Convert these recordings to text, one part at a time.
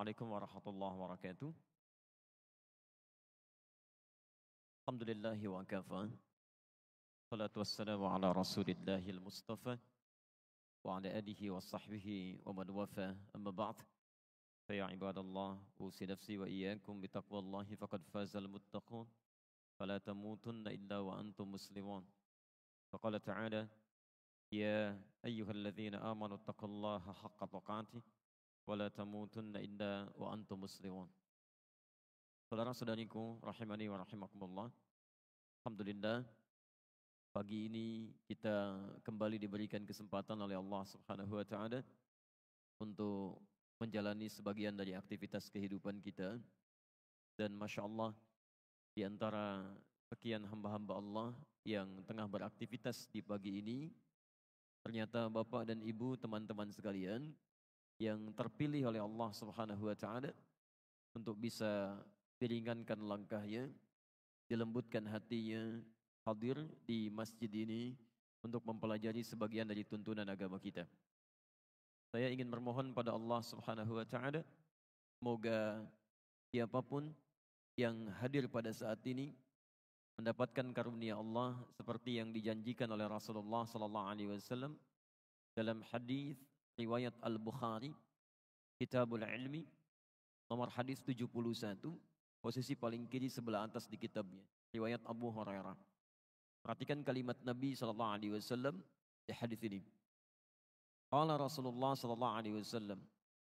Assalamualaikum warahmatullahi wabarakatuh. Alhamdulillahi wa kafa. Salatu wassalamu ala rasulillahil mustafa wa ala alihi wa sahbihi wa man wafa amma ba'd. Faya ibadallah, usi nafsi wa iyyakum bitaqwallahi faqad fazal muttaqun. Fala tamutunna illa wa antum muslimun. Faqala ta'ala, ya ayyuhalladzina amanu taqullaha haqqa tuqatih wa la tamutunna illa wa antum muslimun. Saudara-saudariku rahimani wa rahimakumullah. Alhamdulillah, pagi ini kita kembali diberikan kesempatan oleh Allah Subhanahu wa taala untuk menjalani sebagian dari aktivitas kehidupan kita. Dan Masya Allah, di antara sekian hamba-hamba Allah yang tengah beraktivitas di pagi ini, ternyata Bapak dan Ibu, teman-teman sekalian, yang terpilih oleh Allah Subhanahu wa taala untuk bisa diringankan langkahnya, dilembutkan hatinya, hadir di masjid ini untuk mempelajari sebagian dari tuntunan agama kita. Saya ingin bermohon pada Allah Subhanahu wa taala, semoga siapapun yang hadir pada saat ini mendapatkan karunia Allah seperti yang dijanjikan oleh Rasulullah sallallahu alaihi wasallam dalam hadis riwayat Al-Bukhari, Kitabul Ilmi, nomor hadis 71, posisi paling kiri sebelah atas di kitabnya, riwayat Abu Hurairah. Perhatikan kalimat Nabi sallallahu alaihi wasallam di hadis ini. Qala Rasulullah sallallahu alaihi wasallam.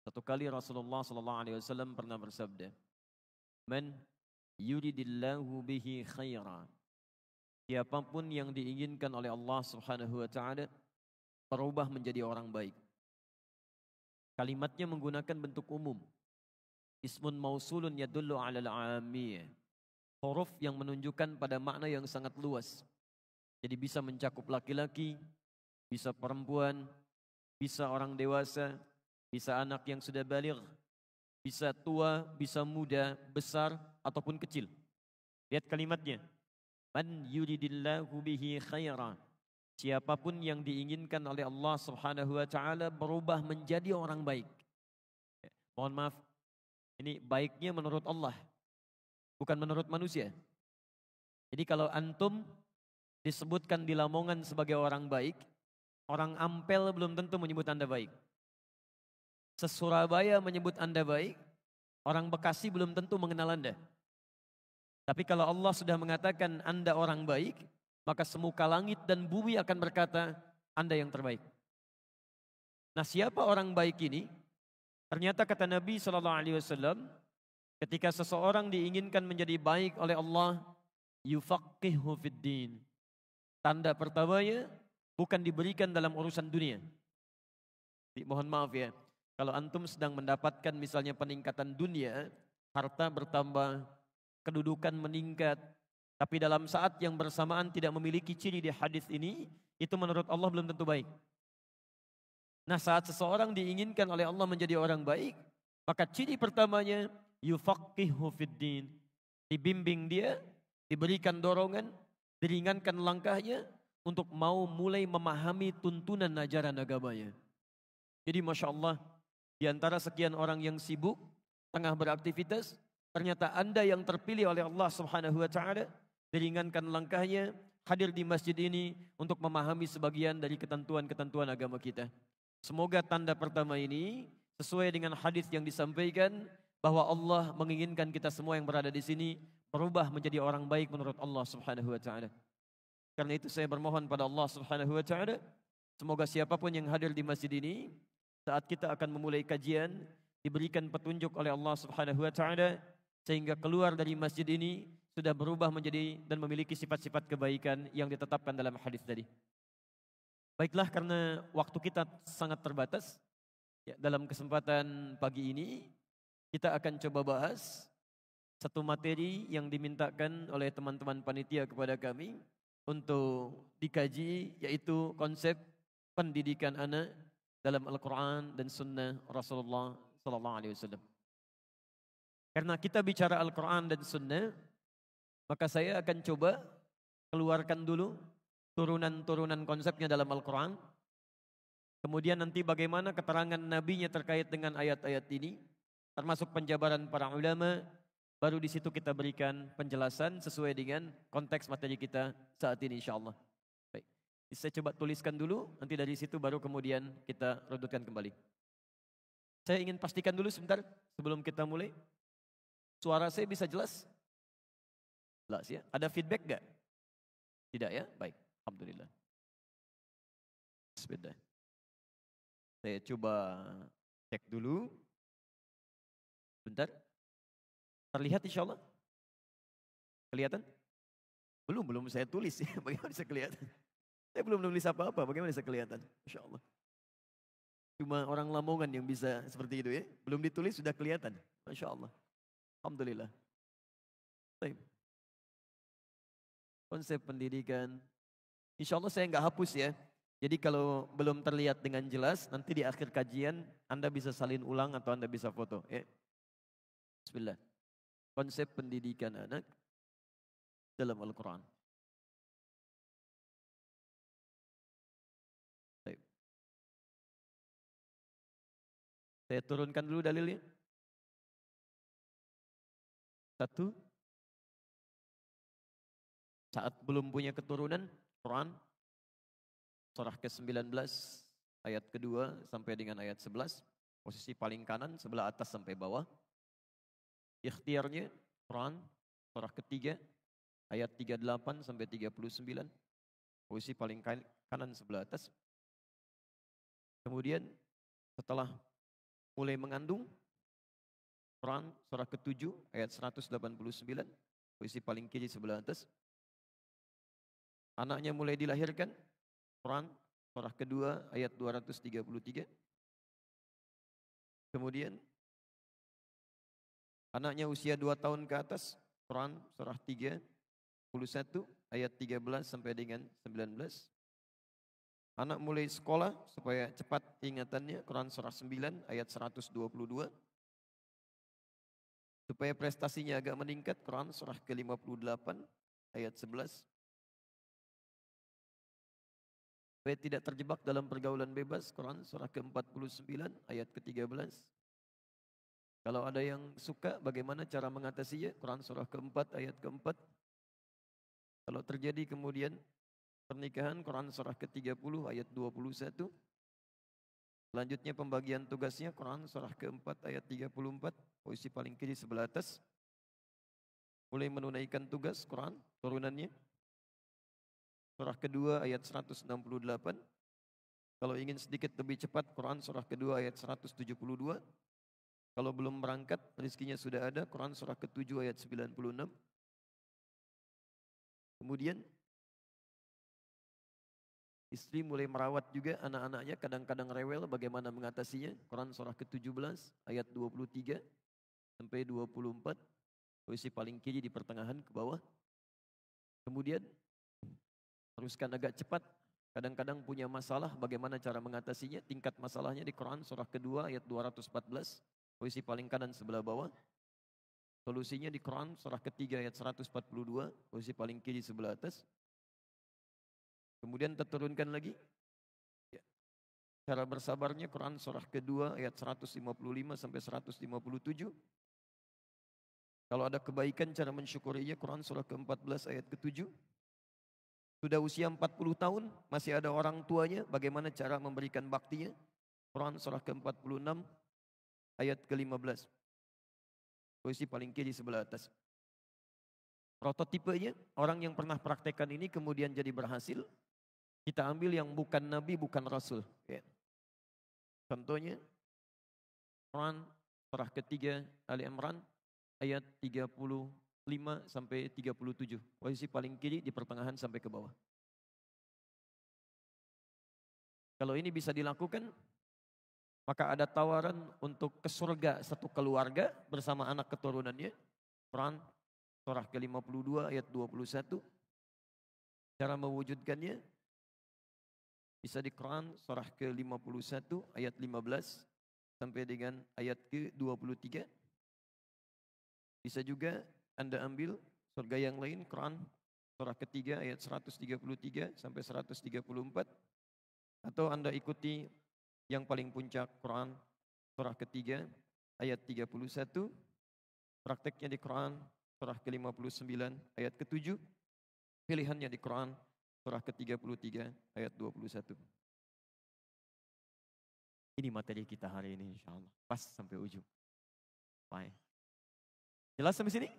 Satu kali Rasulullah sallallahu alaihi wasallam pernah bersabda, "Man yuridillahu bihi khaira." Siapapun yang diinginkan oleh Allah Subhanahu wa taala berubah menjadi orang baik. Kalimatnya menggunakan bentuk umum. Ismun mausulun yadullu alal amiyah. Huruf yang menunjukkan pada makna yang sangat luas. Jadi bisa mencakup laki-laki, bisa perempuan, bisa orang dewasa, bisa anak yang sudah baligh, bisa tua, bisa muda, besar ataupun kecil. Lihat kalimatnya. Man yuridillahu bihi khaira. Siapapun yang diinginkan oleh Allah Subhanahu wa taala berubah menjadi orang baik. Mohon maaf, ini baiknya menurut Allah, bukan menurut manusia. Jadi kalau antum disebutkan di Lamongan sebagai orang baik, orang Ampel belum tentu menyebut Anda baik. Se-Surabaya menyebut Anda baik, orang Bekasi belum tentu mengenal Anda. Tapi kalau Allah sudah mengatakan Anda orang baik, maka semuka langit dan bumi akan berkata, Anda yang terbaik. Nah, siapa orang baik ini? Ternyata kata Nabi SAW, ketika seseorang diinginkan menjadi baik oleh Allah, yufaqihu fiddin. Tanda pertamanya bukan diberikan dalam urusan dunia. Mohon maaf ya, kalau antum sedang mendapatkan misalnya peningkatan dunia, harta bertambah, kedudukan meningkat, tapi dalam saat yang bersamaan tidak memiliki ciri di hadis ini, itu menurut Allah belum tentu baik. Nah, saat seseorang diinginkan oleh Allah menjadi orang baik, maka ciri pertamanya yufaqihu fiddin. Dibimbing dia, diberikan dorongan, diringankan langkahnya untuk mau mulai memahami tuntunan ajaran agamanya. Jadi Masya Allah, di antara sekian orang yang sibuk, tengah beraktivitas, ternyata Anda yang terpilih oleh Allah Subhanahu wa taala, diringankan langkahnya, hadir di masjid ini untuk memahami sebagian dari ketentuan-ketentuan agama kita. Semoga tanda pertama ini sesuai dengan hadis yang disampaikan bahwa Allah menginginkan kita semua yang berada di sini berubah menjadi orang baik menurut Allah Subhanahu wa taala. Karena itu saya bermohon pada Allah Subhanahu wa taala, semoga siapapun yang hadir di masjid ini saat kita akan memulai kajian diberikan petunjuk oleh Allah Subhanahu wa taala sehingga keluar dari masjid ini sudah berubah menjadi dan memiliki sifat-sifat kebaikan yang ditetapkan dalam hadis tadi. Baiklah, karena waktu kita sangat terbatas, ya, dalam kesempatan pagi ini kita akan coba bahas satu materi yang dimintakan oleh teman-teman panitia kepada kami untuk dikaji, yaitu konsep pendidikan anak dalam Al-Quran dan Sunnah Rasulullah Sallallahu Alaihi Wasallam. Karena kita bicara Al-Quran dan Sunnah, maka saya akan coba keluarkan dulu turunan-turunan konsepnya dalam Al-Quran. Kemudian nanti bagaimana keterangan nabinya terkait dengan ayat-ayat ini. termasuk penjabaran para ulama, baru di situ kita berikan penjelasan sesuai dengan konteks materi kita saat ini insyaallah. Baik. Saya coba tuliskan dulu, nanti dari situ baru kemudian kita redutkan kembali. Saya ingin pastikan dulu sebentar sebelum kita mulai. Suara saya bisa jelas? Jelas ya. Ada feedback enggak? Tidak ya? Baik. Alhamdulillah. Bismillah. Saya coba cek dulu. Bentar. Terlihat insya Allah? Kelihatan? Belum saya tulis ya. Bagaimana bisa kelihatan? Saya belum nulis apa-apa, bagaimana bisa kelihatan? Insya Allah. Cuma orang Lamongan yang bisa seperti itu ya. Belum ditulis sudah kelihatan. Masya Allah. Alhamdulillah. Baik. Konsep pendidikan. Insya Allah saya nggak hapus ya. Jadi kalau belum terlihat dengan jelas, nanti di akhir kajian Anda bisa salin ulang atau Anda bisa foto. Ya. Bismillah. Konsep pendidikan anak dalam Al-Quran. Baik. Saya turunkan dulu dalilnya. 1. Saat belum punya keturunan, Quran surah ke-19 ayat kedua sampai dengan ayat 11, posisi paling kanan sebelah atas sampai bawah. Ikhtiarnya Quran surah ketiga ayat 38 sampai 39, posisi paling kanan sebelah atas. Kemudian setelah mulai mengandung, Quran surah ke-7 ayat 189, posisi paling kiri sebelah atas. Anaknya mulai dilahirkan, Quran surah kedua ayat 233. Kemudian anaknya usia 2 tahun ke atas, Quran surah 31 ayat 13 sampai dengan 19. Anak mulai sekolah supaya cepat ingatannya, Quran surah 9 ayat 122. Supaya prestasinya agak meningkat, Quran surah ke-58 ayat 11. Supaya tidak terjebak dalam pergaulan bebas, Quran surah ke-49 ayat ke-13. Kalau ada yang suka bagaimana cara mengatasinya, Quran surah ke-4 ayat ke-4. Kalau terjadi kemudian pernikahan, Quran surah ke-30 ayat 21. Selanjutnya pembagian tugasnya, Quran surah ke-4 ayat 34, posisi paling kiri sebelah atas. Mulai menunaikan tugas, Quran turunannya. Surah kedua ayat 168. Kalau ingin sedikit lebih cepat, Quran surah kedua ayat 172. Kalau belum berangkat, rezekinya sudah ada, Quran surah ke-7 ayat 96. Kemudian istri mulai merawat juga anak-anaknya, kadang-kadang rewel, bagaimana mengatasinya? Quran surah ke-17 ayat 23 sampai 24. Posisi paling kiri di pertengahan ke bawah. Kemudian teruskan agak cepat, kadang-kadang punya masalah, bagaimana cara mengatasinya? Tingkat masalahnya di Quran surah kedua ayat 214, posisi paling kanan sebelah bawah. Solusinya di Quran surah ketiga ayat 142, posisi paling kiri sebelah atas. Kemudian terturunkan lagi. Ya. Cara bersabarnya Quran surah kedua ayat 155 sampai 157. Kalau ada kebaikan cara mensyukurinya, Quran surah ke-14 ayat ke-7. Sudah usia 40 tahun, masih ada orang tuanya, bagaimana cara memberikan baktinya? Quran surah ke-46 ayat ke-15. Posisi paling kiri sebelah atas. Prototipenya, orang yang pernah praktekkan ini kemudian jadi berhasil, kita ambil yang bukan nabi, bukan rasul. Ya. Contohnya, Quran surah ketiga Ali Imran ayat 35 sampai 37. Posisi paling kiri di pertengahan sampai ke bawah. Kalau ini bisa dilakukan, maka ada tawaran untuk ke surga satu keluarga bersama anak keturunannya. Quran surah ke-52 ayat 21. Cara mewujudkannya bisa di Quran surah ke-51 ayat 15 sampai dengan ayat ke-23. Bisa juga Anda ambil surga yang lain, Quran surah ketiga ayat 133 sampai 134. Atau Anda ikuti yang paling puncak, Quran surah ketiga ayat 31. Prakteknya di Quran surah ke-59 ayat ke-7. Pilihannya di Quran surah ke-33 ayat 21. Ini materi kita hari ini insyaallah. Pas sampai ujung. Baik. Jelas sampai sini?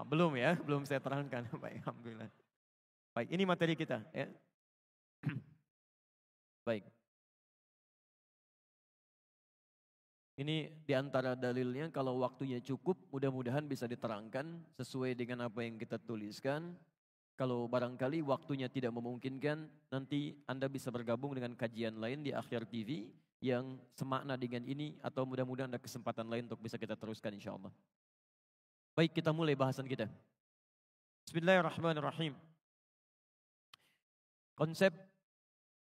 Belum ya, belum saya terangkan. Baik, alhamdulillah. Baik, ini materi kita ya. Baik. Ini diantara dalilnya kalau waktunya cukup mudah-mudahan bisa diterangkan sesuai dengan apa yang kita tuliskan. Kalau barangkali waktunya tidak memungkinkan nanti Anda bisa bergabung dengan kajian lain di Akhir TV yang semakna dengan ini atau mudah-mudahan ada kesempatan lain untuk bisa kita teruskan insyaallah. Baik, kita mulai bahasan kita. Bismillahirrahmanirrahim. Konsep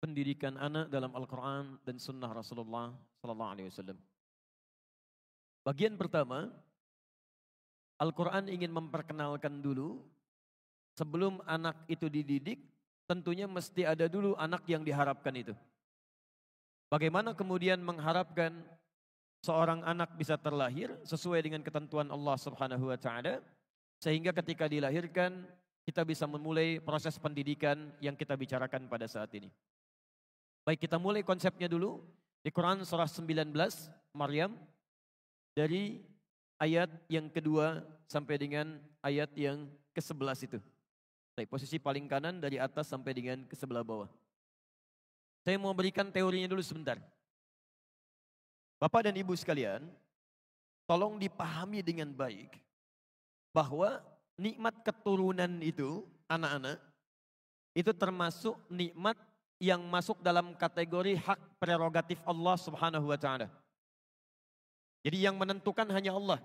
pendidikan anak dalam Al-Quran dan Sunnah Rasulullah Sallallahu Alaihi Wasallam. Bagian pertama, Al-Quran ingin memperkenalkan dulu sebelum anak itu dididik, tentunya mesti ada dulu anak yang diharapkan itu. Bagaimana kemudian mengharapkan seorang anak bisa terlahir sesuai dengan ketentuan Allah Subhanahu wa taala sehingga ketika dilahirkan kita bisa memulai proses pendidikan yang kita bicarakan pada saat ini. Baik, kita mulai konsepnya dulu di Quran surah 19 Maryam dari ayat yang kedua sampai dengan ayat yang ke-11 itu. Baik, posisi paling kanan dari atas sampai dengan ke sebelah bawah. Saya mau berikan teorinya dulu sebentar. Bapak dan Ibu sekalian, tolong dipahami dengan baik bahwa nikmat keturunan itu, anak-anak, itu termasuk nikmat yang masuk dalam kategori hak prerogatif Allah Subhanahu wa taala. Jadi yang menentukan hanya Allah.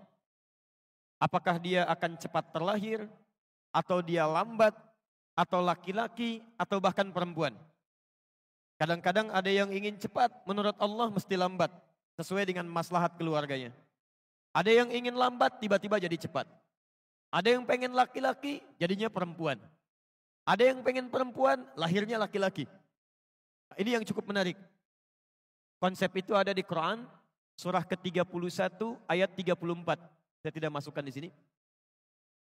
Apakah dia akan cepat terlahir, atau dia lambat, atau laki-laki, atau bahkan perempuan. Kadang-kadang ada yang ingin cepat, menurut Allah mesti lambat. Sesuai dengan maslahat keluarganya. Ada yang ingin lambat, tiba-tiba jadi cepat. Ada yang pengen laki-laki, jadinya perempuan. Ada yang pengen perempuan, lahirnya laki-laki. Ini yang cukup menarik. Konsep itu ada di Quran, surah ke-31 ayat 34. Saya tidak masukkan di sini.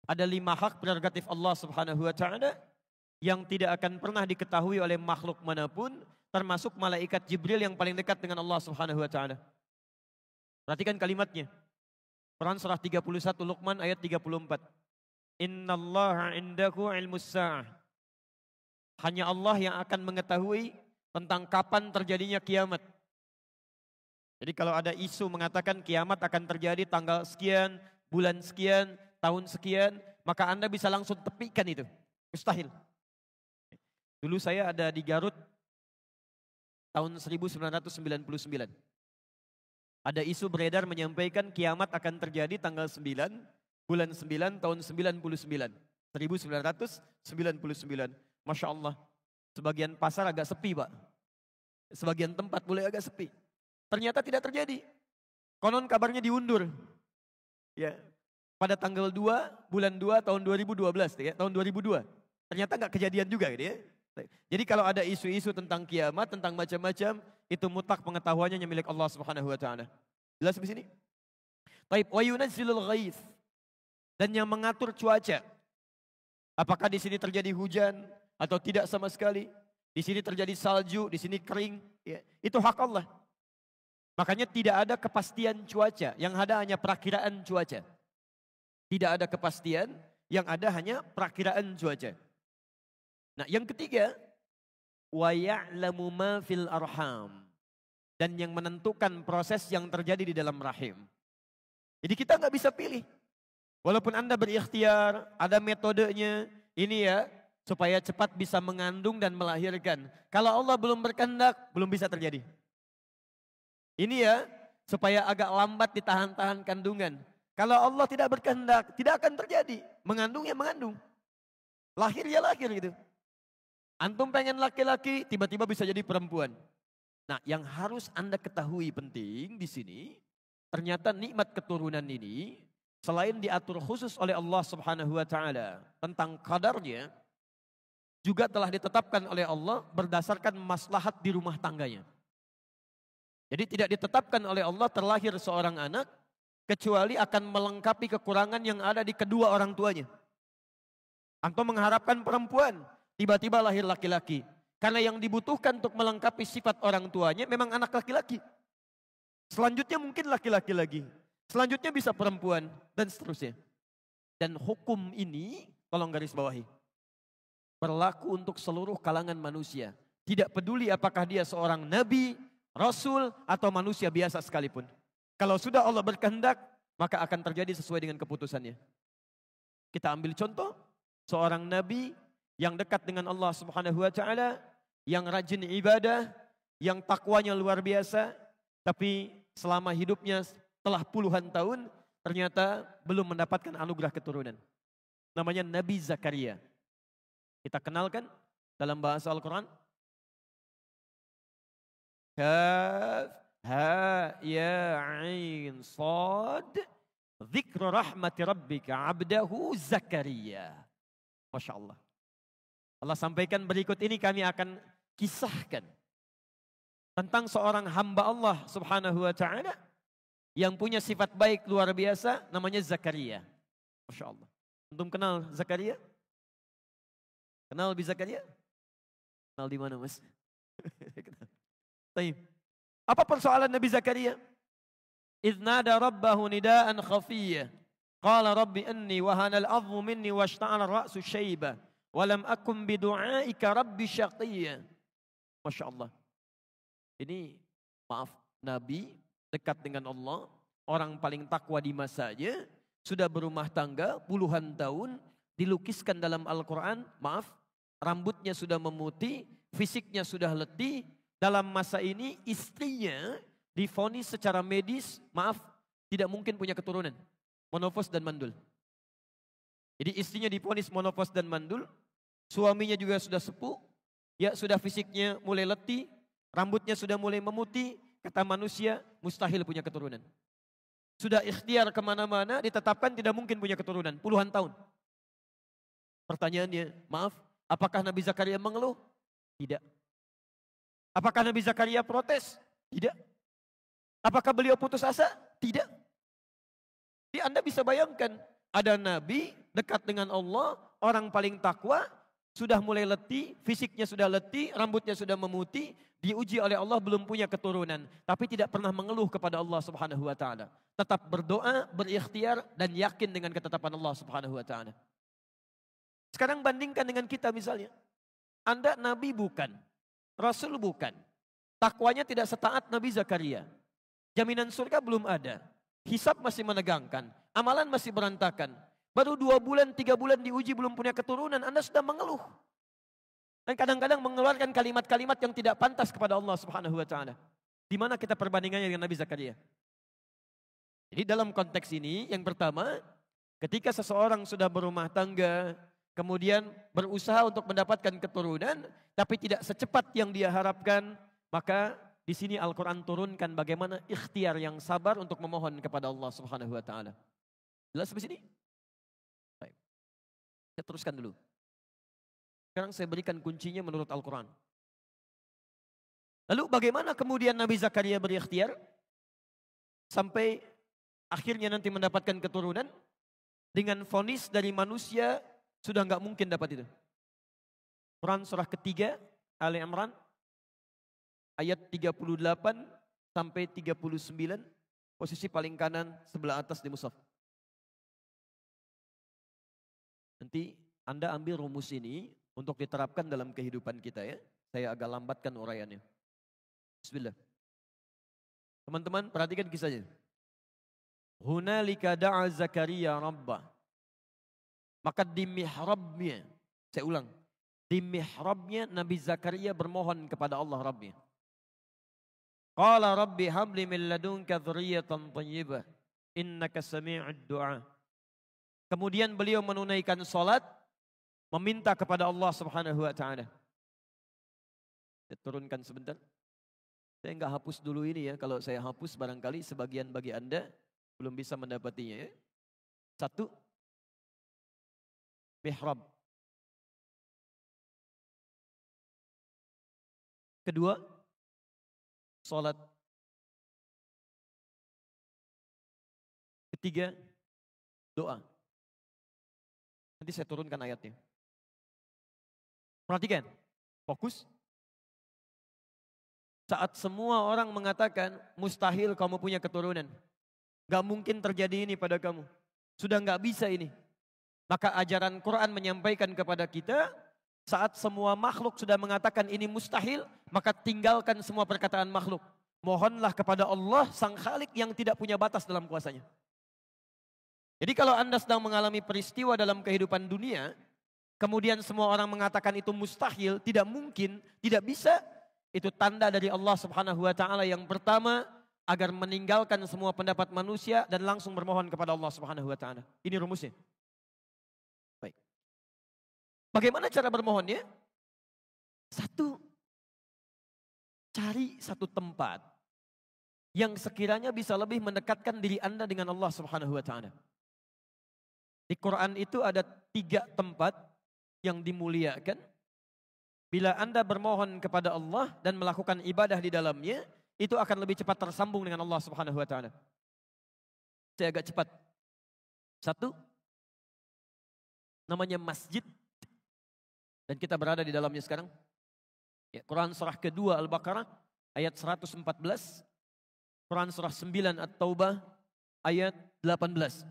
Ada 5 hak prerogatif Allah Subhanahu wa taala yang tidak akan pernah diketahui oleh makhluk manapun, termasuk malaikat Jibril yang paling dekat dengan Allah Subhanahu wa taala. Perhatikan kalimatnya. Quran surah 31 Luqman ayat 34. Innallaha indahu ilmus sa'ah. Hanya Allah yang akan mengetahui tentang kapan terjadinya kiamat. Jadi kalau ada isu mengatakan kiamat akan terjadi tanggal sekian, bulan sekian, tahun sekian, maka Anda bisa langsung tepikan itu. Mustahil. Dulu saya ada di Garut tahun 1999. Ada isu beredar menyampaikan kiamat akan terjadi tanggal 9, bulan 9, tahun 99. 1999. Masya Allah. Sebagian pasar agak sepi, Pak. Sebagian tempat mulai agak sepi. Ternyata tidak terjadi. Konon kabarnya diundur. Ya, pada tanggal 2, bulan 2 tahun 2012, ya, tahun 2002. Ternyata nggak kejadian juga gitu ya. Jadi kalau ada isu-isu tentang kiamat, tentang macam-macam, itu mutlak pengetahuannya yang milik Allah Subhanahu wa taala. Jelas di sini? Taib wa yunazzilul ghaits. Dan yang mengatur cuaca. Apakah di sini terjadi hujan atau tidak sama sekali? Di sini terjadi salju, di sini kering, ya, itu hak Allah. Makanya tidak ada kepastian cuaca, yang ada hanya perakiraan cuaca. Tidak ada kepastian, yang ada hanya perakiraan cuaca. Nah, yang ketiga, wa ya'lamu ma fil arham. Dan yang menentukan proses yang terjadi di dalam rahim. Jadi kita nggak bisa pilih. Walaupun Anda berikhtiar, ada metodenya, ini ya, supaya cepat bisa mengandung dan melahirkan. Kalau Allah belum berkehendak, belum bisa terjadi. Ini ya, supaya agak lambat ditahan-tahan kandungan. Kalau Allah tidak berkehendak, tidak akan terjadi. Mengandung ya mengandung. Lahir ya lahir gitu. Antum pengen laki-laki, tiba-tiba bisa jadi perempuan. Nah, yang harus Anda ketahui penting di sini, ternyata nikmat keturunan ini, selain diatur khusus oleh Allah Subhanahu wa taala tentang kadarnya, juga telah ditetapkan oleh Allah berdasarkan maslahat di rumah tangganya. Jadi tidak ditetapkan oleh Allah terlahir seorang anak kecuali akan melengkapi kekurangan yang ada di kedua orang tuanya. Antum mengharapkan perempuan, tiba-tiba lahir laki-laki. Karena yang dibutuhkan untuk melengkapi sifat orang tuanya memang anak laki-laki. Selanjutnya mungkin laki-laki lagi. Selanjutnya bisa perempuan dan seterusnya. Dan hukum ini, tolong garis bawahi, berlaku untuk seluruh kalangan manusia. Tidak peduli apakah dia seorang nabi, rasul, atau manusia biasa sekalipun. Kalau sudah Allah berkehendak, maka akan terjadi sesuai dengan keputusannya. Kita ambil contoh, seorang nabi yang dekat dengan Allah Subhanahu wa taala, yang rajin ibadah, yang takwanya luar biasa, tapi selama hidupnya telah puluhan tahun, ternyata belum mendapatkan anugerah keturunan. Namanya Nabi Zakaria. Kita kenalkan dalam bahasa Al-Quran. Kaf, ha, ya, ain, sad. Dzikru rahmati rabbika abdahu Zakaria. Masya Allah. Allah sampaikan berikut ini kami akan kisahkan tentang seorang hamba Allah Subhanahu wa taala yang punya sifat baik luar biasa, namanya Zakaria. Masya Allah. Antum kenal Zakaria? Kenal Nabi Zakaria? Kenal di mana, Mas? Baik. Apa persoalan Nabi Zakaria? إذ نادى ربه نداء خفيا قال رب إني وهن العظم مني واشتعل الرأس شيبا ولم أكن بدعائك رب شقيا. Masya Allah. Ini maaf, Nabi dekat dengan Allah, orang paling takwa di masanya, sudah berumah tangga puluhan tahun, dilukiskan dalam Al-Quran, maaf, rambutnya sudah memutih, fisiknya sudah letih. Dalam masa ini istrinya divonis secara medis, maaf, tidak mungkin punya keturunan, monofos dan mandul. Jadi istrinya divonis monofos dan mandul, suaminya juga sudah sepuh, ya sudah fisiknya mulai letih, rambutnya sudah mulai memutih, kata manusia mustahil punya keturunan. Sudah ikhtiar kemana-mana, ditetapkan tidak mungkin punya keturunan, puluhan tahun. Pertanyaannya, maaf, apakah Nabi Zakaria mengeluh? Tidak. Apakah Nabi Zakaria protes? Tidak. Apakah beliau putus asa? Tidak. Jadi Anda bisa bayangkan, ada Nabi dekat dengan Allah, orang paling takwa, sudah mulai letih, fisiknya sudah letih, rambutnya sudah memutih, diuji oleh Allah belum punya keturunan, tapi tidak pernah mengeluh kepada Allah Subhanahu wa taala. Tetap berdoa, berikhtiar dan yakin dengan ketetapan Allah Subhanahu wa taala. Sekarang bandingkan dengan kita misalnya. Anda nabi bukan, rasul bukan. Takwanya tidak setaat Nabi Zakaria. Jaminan surga belum ada. Hisab masih menegangkan, amalan masih berantakan. Baru 2 bulan, 3 bulan diuji belum punya keturunan, Anda sudah mengeluh. Dan kadang-kadang mengeluarkan kalimat-kalimat yang tidak pantas kepada Allah Subhanahu wa taala. Di mana kita perbandingannya dengan Nabi Zakaria? Jadi dalam konteks ini, yang pertama, ketika seseorang sudah berumah tangga, kemudian berusaha untuk mendapatkan keturunan, tapi tidak secepat yang dia harapkan, maka di sini Al-Quran turunkan bagaimana ikhtiar yang sabar untuk memohon kepada Allah Subhanahu wa taala. Jelas sampai sini? Baik. Saya teruskan dulu. Sekarang saya berikan kuncinya menurut Al-Quran. Lalu bagaimana kemudian Nabi Zakaria berikhtiar sampai akhirnya nanti mendapatkan keturunan dengan vonis dari manusia sudah nggak mungkin dapat itu. Quran surah ketiga Ali Imran ayat 38 sampai 39, posisi paling kanan sebelah atas di mushaf. Nanti Anda ambil rumus ini untuk diterapkan dalam kehidupan kita ya. Saya agak lambatkan uraiannya. Bismillah. Teman-teman perhatikan kisahnya. Hunalika da'a Zakaria rabbah. Maka di mihrabnya, saya ulang. Di mihrabnya Nabi Zakaria bermohon kepada Allah Rabbnya. Qala rabbi habli min ladunka dzurriyyatan thayyibah innaka sami'ud du'a. Kemudian beliau menunaikan salat, meminta kepada Allah Subhanahu wa taala. Saya turunkan sebentar. Saya enggak hapus dulu ini ya. Kalau saya hapus barangkali sebagian bagi Anda belum bisa mendapatinya ya. 1. Mihrab. 2. Salat. ketiga, doa. Nanti saya turunkan ayatnya. Perhatikan, fokus. Saat semua orang mengatakan mustahil kamu punya keturunan. Gak mungkin terjadi ini pada kamu. Sudah gak bisa ini. Maka ajaran Quran menyampaikan kepada kita, saat semua makhluk sudah mengatakan ini mustahil, maka tinggalkan semua perkataan makhluk. Mohonlah kepada Allah Sang Khalik yang tidak punya batas dalam kuasanya. Jadi kalau Anda sedang mengalami peristiwa dalam kehidupan dunia, kemudian semua orang mengatakan itu mustahil, tidak mungkin, tidak bisa, itu tanda dari Allah Subhanahu wa taala yang pertama agar meninggalkan semua pendapat manusia dan langsung bermohon kepada Allah Subhanahu wa taala. Ini rumusnya. Baik. Bagaimana cara bermohonnya? Satu, cari satu tempat yang sekiranya bisa lebih mendekatkan diri Anda dengan Allah Subhanahu wa taala. Di Quran itu ada 3 tempat yang dimuliakan. Bila Anda bermohon kepada Allah dan melakukan ibadah di dalamnya, itu akan lebih cepat tersambung dengan Allah Subhanahu wa taala. Saya agak cepat. 1, namanya masjid. Dan kita berada di dalamnya sekarang. Ya, Quran surah kedua Al-Baqarah ayat 114. Quran surah 9 At-Taubah ayat 18.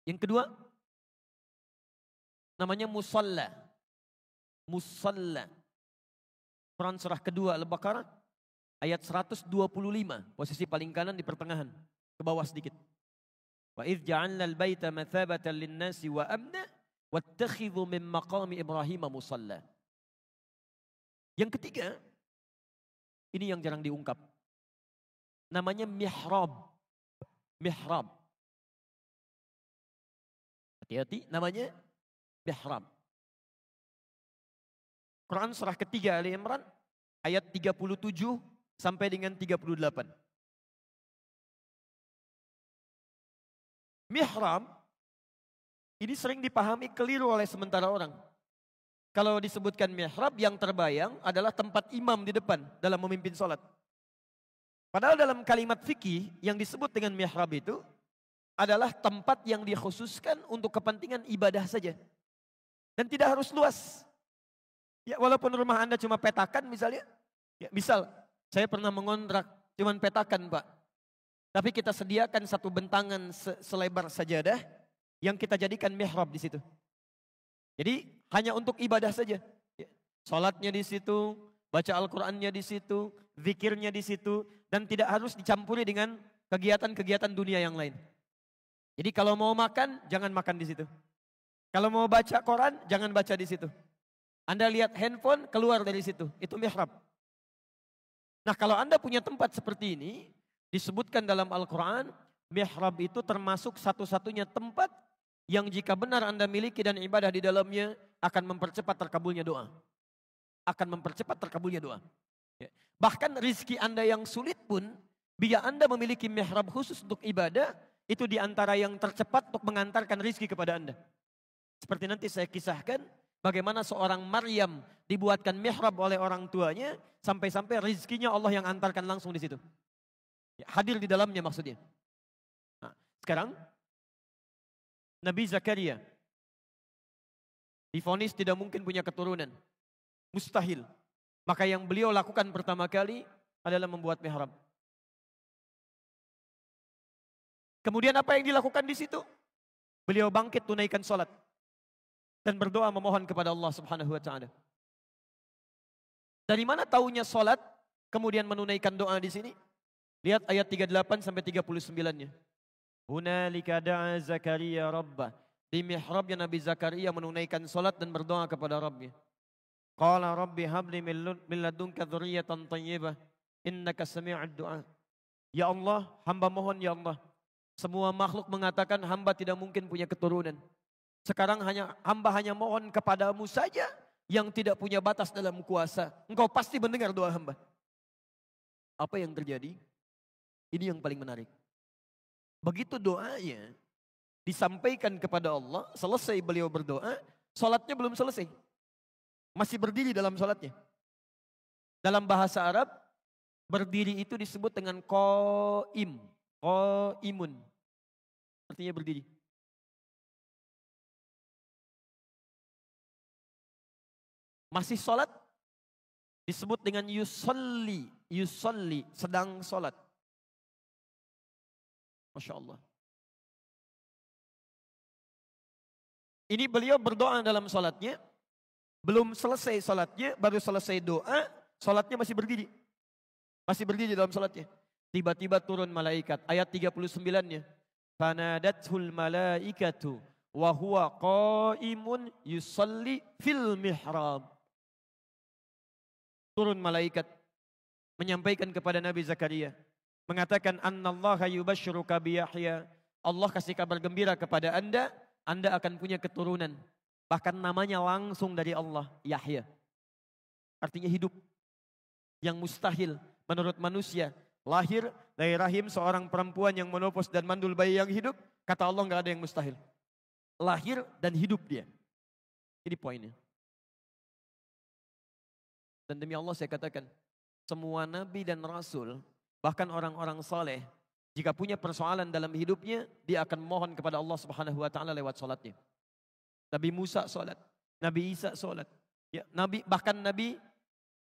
Yang kedua, namanya musalla. Musalla. Quran surah kedua Al-Baqarah ayat 125. Posisi paling kanan di pertengahan. Ke bawah sedikit. Wa idh ja'alna al-baita mathabatan lin-nasi wa amna wattakhidhu min maqami Ibrahim musalla. Yang ketiga, ini yang jarang diungkap. Namanya mihrab. Mihrab. Hati-hati, namanya mihrab. Quran surah ketiga Ali Imran ayat 37 sampai dengan 38. Mihrab ini sering dipahami keliru oleh sementara orang. Kalau disebutkan mihrab, yang terbayang adalah tempat imam di depan dalam memimpin sholat. Padahal dalam kalimat fikih yang disebut dengan mihrab itu adalah tempat yang dikhususkan untuk kepentingan ibadah saja. Dan tidak harus luas. Ya, walaupun rumah Anda cuma petakan misalnya. Ya, misal, saya pernah mengontrak cuma petakan Pak. Tapi kita sediakan satu bentangan selebar sajadah yang kita jadikan mihrab di situ. Jadi hanya untuk ibadah saja. Ya, sholatnya di situ, baca Al-Qurannya di situ, zikirnya di situ. Dan tidak harus dicampuri dengan kegiatan-kegiatan dunia yang lain. Jadi kalau mau makan, jangan makan di situ. Kalau mau baca Quran, jangan baca di situ. Anda lihat handphone, keluar dari situ. Itu mihrab. Nah kalau Anda punya tempat seperti ini, disebutkan dalam Al-Quran, mihrab itu termasuk satu-satunya tempat yang jika benar Anda miliki dan ibadah di dalamnya, akan mempercepat terkabulnya doa. Akan mempercepat terkabulnya doa. Bahkan rizki Anda yang sulit pun, bila Anda memiliki mihrab khusus untuk ibadah, itu diantara yang tercepat untuk mengantarkan rizki kepada Anda. Seperti nanti saya kisahkan bagaimana seorang Maryam dibuatkan mihrab oleh orang tuanya sampai-sampai rizkinya Allah yang antarkan langsung di situ. Ya, hadir di dalamnya maksudnya. Nah, sekarang Nabi Zakaria divonis tidak mungkin punya keturunan. Mustahil. Maka yang beliau lakukan pertama kali adalah membuat mihrab. Kemudian apa yang dilakukan di situ? Beliau bangkit tunaikan salat dan berdoa memohon kepada Allah Subhanahu wa taala. Dari mana taunya salat kemudian menunaikan doa di sini? Lihat ayat 38 sampai 39-nya. Hunalika da'a Zakaria rabbah. Di mihrabnya Nabi Zakaria menunaikan salat dan berdoa kepada Rabbnya. Qala rabbi habli min ladunka dzurriyyatan thayyibah innaka sami'ud du'a. Ya Allah, hamba mohon ya Allah. Semua makhluk mengatakan hamba tidak mungkin punya keturunan. Sekarang hamba hanya mohon kepadamu saja yang tidak punya batas dalam kuasa. Engkau pasti mendengar doa hamba. Apa yang terjadi? Ini yang paling menarik. Begitu doanya disampaikan kepada Allah, selesai beliau berdoa, salatnya belum selesai. Masih berdiri dalam salatnya. Dalam bahasa Arab, berdiri itu disebut dengan qaim. Qaimun. Artinya berdiri. Masih sholat disebut dengan yusolli. Yusolli, sedang sholat. Masya Allah. Ini beliau berdoa dalam sholatnya. Belum selesai sholatnya, baru selesai doa, sholatnya masih berdiri. Masih berdiri dalam sholatnya. Tiba-tiba turun malaikat. Ayat 39-nya. Fanadathul malaikatu wa huwa qaimun yusalli fil mihrab. Turun malaikat menyampaikan kepada Nabi Zakaria, mengatakan annallaha yubashshiruka bi Yahya. Allah kasih kabar gembira kepada Anda akan punya keturunan. Bahkan namanya langsung dari Allah, Yahya. Artinya hidup. Yang mustahil menurut manusia. Lahir dari rahim seorang perempuan yang menopos dan mandul bayi yang hidup. Kata Allah enggak ada yang mustahil. Lahir dan hidup dia. Ini poinnya. Dan demi Allah saya katakan, semua nabi dan rasul, bahkan orang-orang saleh, jika punya persoalan dalam hidupnya, dia akan mohon kepada Allah Subhanahu wa taala lewat salatnya. Nabi Musa salat, Nabi Isa salat, ya, bahkan Nabi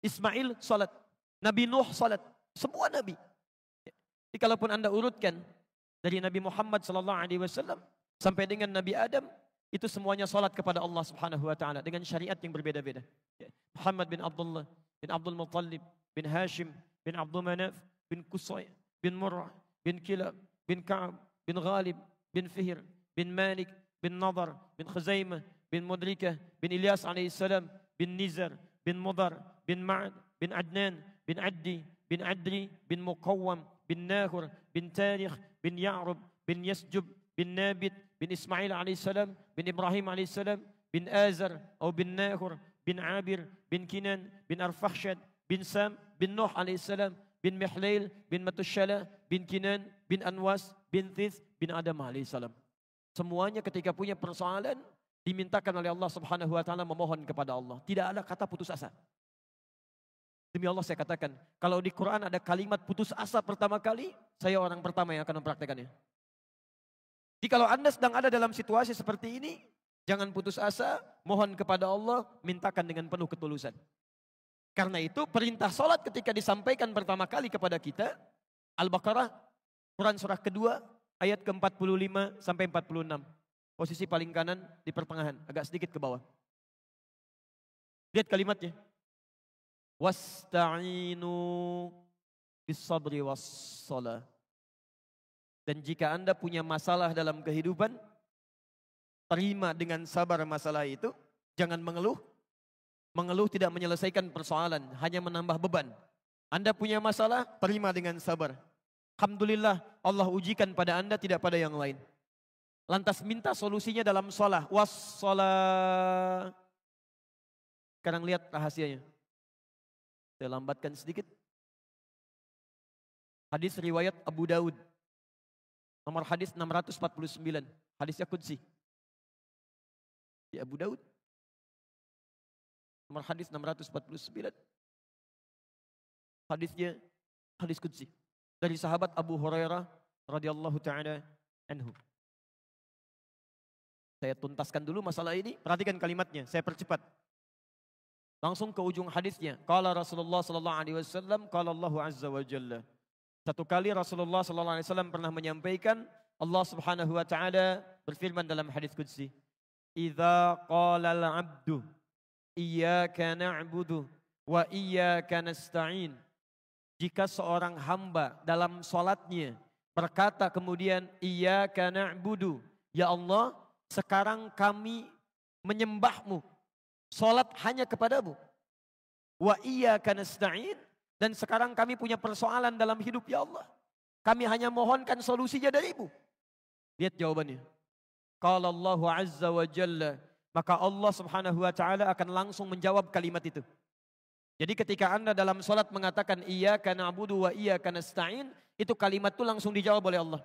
Ismail salat, Nabi Nuh salat, semua nabi. Jadi kalaupun Anda urutkan dari Nabi Muhammad SAW sampai dengan Nabi Adam, itu semuanya salat kepada Allah Subhanahu wa taala dengan syariat yang berbeda-beda. Muhammad bin Abdullah bin Abdul Muttalib bin Hashim bin Abdul Manaf bin Qusay bin Murrah bin Kilab bin Ka'ab bin Ghalib bin Fihr bin Malik bin Nadar bin Khuzaimah bin Mudrikah bin Ilyas alaihissalam bin Nizar bin Mudar bin Ma'ad bin Adnan bin Addi bin Adri bin Muqawwam bin Nahur bin Tarikh bin Ya'rub bin Yasjub bin Nabit bin Ismail alaihissalam bin Ibrahim alaihissalam bin Azar atau bin Nahur bin Abir bin Kinan bin Arfakhshad bin Sam bin Nuh alaihissalam bin Mihlail bin Matushala bin Kinan bin Anwas bin Thith bin Adam alaihissalam. Semuanya ketika punya persoalan dimintakan oleh Allah Subhanahu wa taala memohon kepada Allah. Tidak ada kata putus asa. Demi Allah saya katakan, kalau di Quran ada kalimat putus asa pertama kali, saya orang pertama yang akan mempraktekannya. Jadi kalau Anda sedang ada dalam situasi seperti ini, jangan putus asa, mohon kepada Allah, mintakan dengan penuh ketulusan. Karena itu perintah salat ketika disampaikan pertama kali kepada kita, Al-Baqarah, Quran surah kedua, ayat ke-45 sampai 46. Posisi paling kanan di pertengahan, agak sedikit ke bawah. Lihat kalimatnya. Wasta'inu bis-sabri was-shalah. Dan jika Anda punya masalah dalam kehidupan, terima dengan sabar masalah itu. Jangan mengeluh. Mengeluh tidak menyelesaikan persoalan, hanya menambah beban. Anda punya masalah, terima dengan sabar. Alhamdulillah, Allah ujikan pada Anda, tidak pada yang lain. Lantas minta solusinya dalam shalah. Was-shalah. Sekarang lihat rahasianya. Saya lambatkan sedikit. Hadis riwayat Abu Daud. Nomor hadis 649. Hadisnya Qudsi. Di Abu Daud. Nomor hadis 649. Hadisnya hadis Qudsi. Dari sahabat Abu Hurairah radhiyallahu ta'ala anhu. Saya tuntaskan dulu masalah ini. Perhatikan kalimatnya. Saya percepat. Langsung ke ujung hadisnya. Qala Rasulullah sallallahu alaihi wasallam, qala Allahu azza wa jalla. Satu kali Rasulullah sallallahu alaihi wasallam pernah menyampaikan, Allah Subhanahu wa taala berfirman dalam hadis qudsi, "Idza qala al-'abdu iyyaka na'budu wa iyyaka nasta'in." Jika seorang hamba dalam salatnya berkata kemudian iyyaka na'budu, ya Allah, sekarang kami menyembahmu. Salat hanya kepadamu. Wa iyyaka nasta'in, dan sekarang kami punya persoalan dalam hidup ya Allah. Kami hanya mohonkan solusinya darimu. Lihat jawabannya. Qala Allah azza wa jalla, maka Allah Subhanahu wa taala akan langsung menjawab kalimat itu. Jadi ketika Anda dalam salat mengatakan iyyaka na'budu wa iyyaka nasta'in, itu kalimat itu langsung dijawab oleh Allah.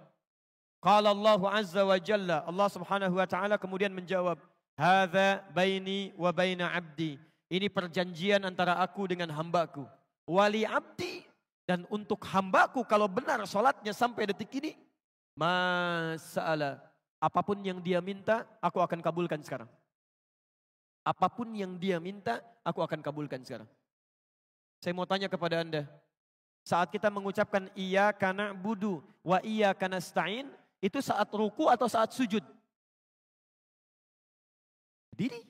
Qala Allah azza wa jalla, Allah Subhanahu wa taala kemudian menjawab, hadza baini wa baina abdi. Ini perjanjian antara aku dengan hambaku. Wali abdi, Dan untuk hambaku kalau benar sholatnya sampai detik ini, masalah apapun yang dia minta, aku akan kabulkan sekarang. Apapun yang dia minta, aku akan kabulkan sekarang. Saya mau tanya kepada Anda, saat kita mengucapkan iyyaka na'budu wa iyyaka nasta'in, itu saat ruku atau saat sujud? Berdiri.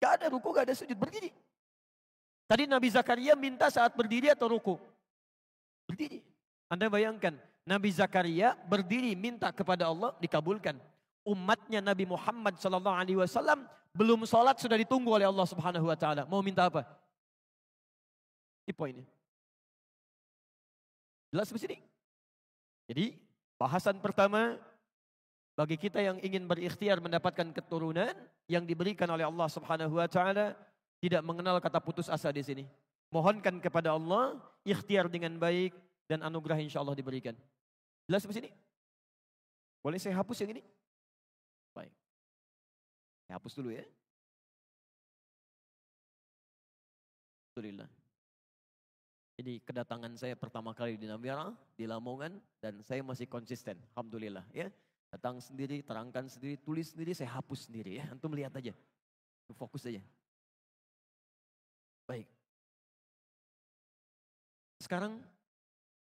Gak ada ruku, gak ada sujud, berdiri. Tadi Nabi Zakaria minta saat berdiri atau ruku? Berdiri. Anda bayangkan, Nabi Zakaria berdiri minta kepada Allah, dikabulkan. Umatnya Nabi Muhammad SAW belum sholat sudah ditunggu oleh Allah Subhanahu Wa Taala. Mau minta apa? Ini poinnya. Jelas di sini. Jadi bahasan pertama, bagi kita yang ingin berikhtiar mendapatkan keturunan yang diberikan oleh Allah Subhanahu Wa Taala, tidak mengenal kata putus asa di sini. Mohonkan kepada Allah, ikhtiar dengan baik dan anugerah insya Allah diberikan. Jelas di sini? Boleh saya hapus yang ini? Baik. Saya hapus dulu ya. Alhamdulillah. Ini kedatangan saya pertama kali di Nambia, di Lamongan, dan saya masih konsisten. Alhamdulillah ya. Datang sendiri, terangkan sendiri, tulis sendiri, saya hapus sendiri ya. Antum lihat aja. Fokus aja. Baik. Sekarang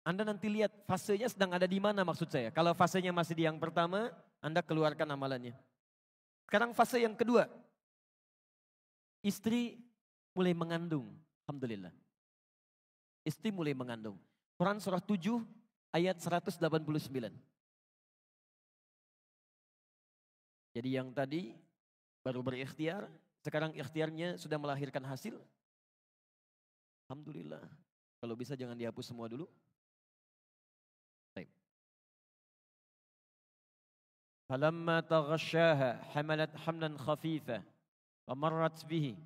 Anda nanti lihat fasenya sedang ada di mana maksud saya. Kalau fasenya masih di yang pertama, Anda keluarkan amalannya. Sekarang fase yang kedua. Istri mulai mengandung. Alhamdulillah. Istri mulai mengandung. Quran surah 7 ayat 189. Jadi yang tadi baru berikhtiar, sekarang ikhtiarnya sudah melahirkan hasil. Alhamdulillah. Kalau bisa jangan dihapus semua dulu. Baik. Falamma taghasyaha hamalat hamlan khafifa wa marrat bihi.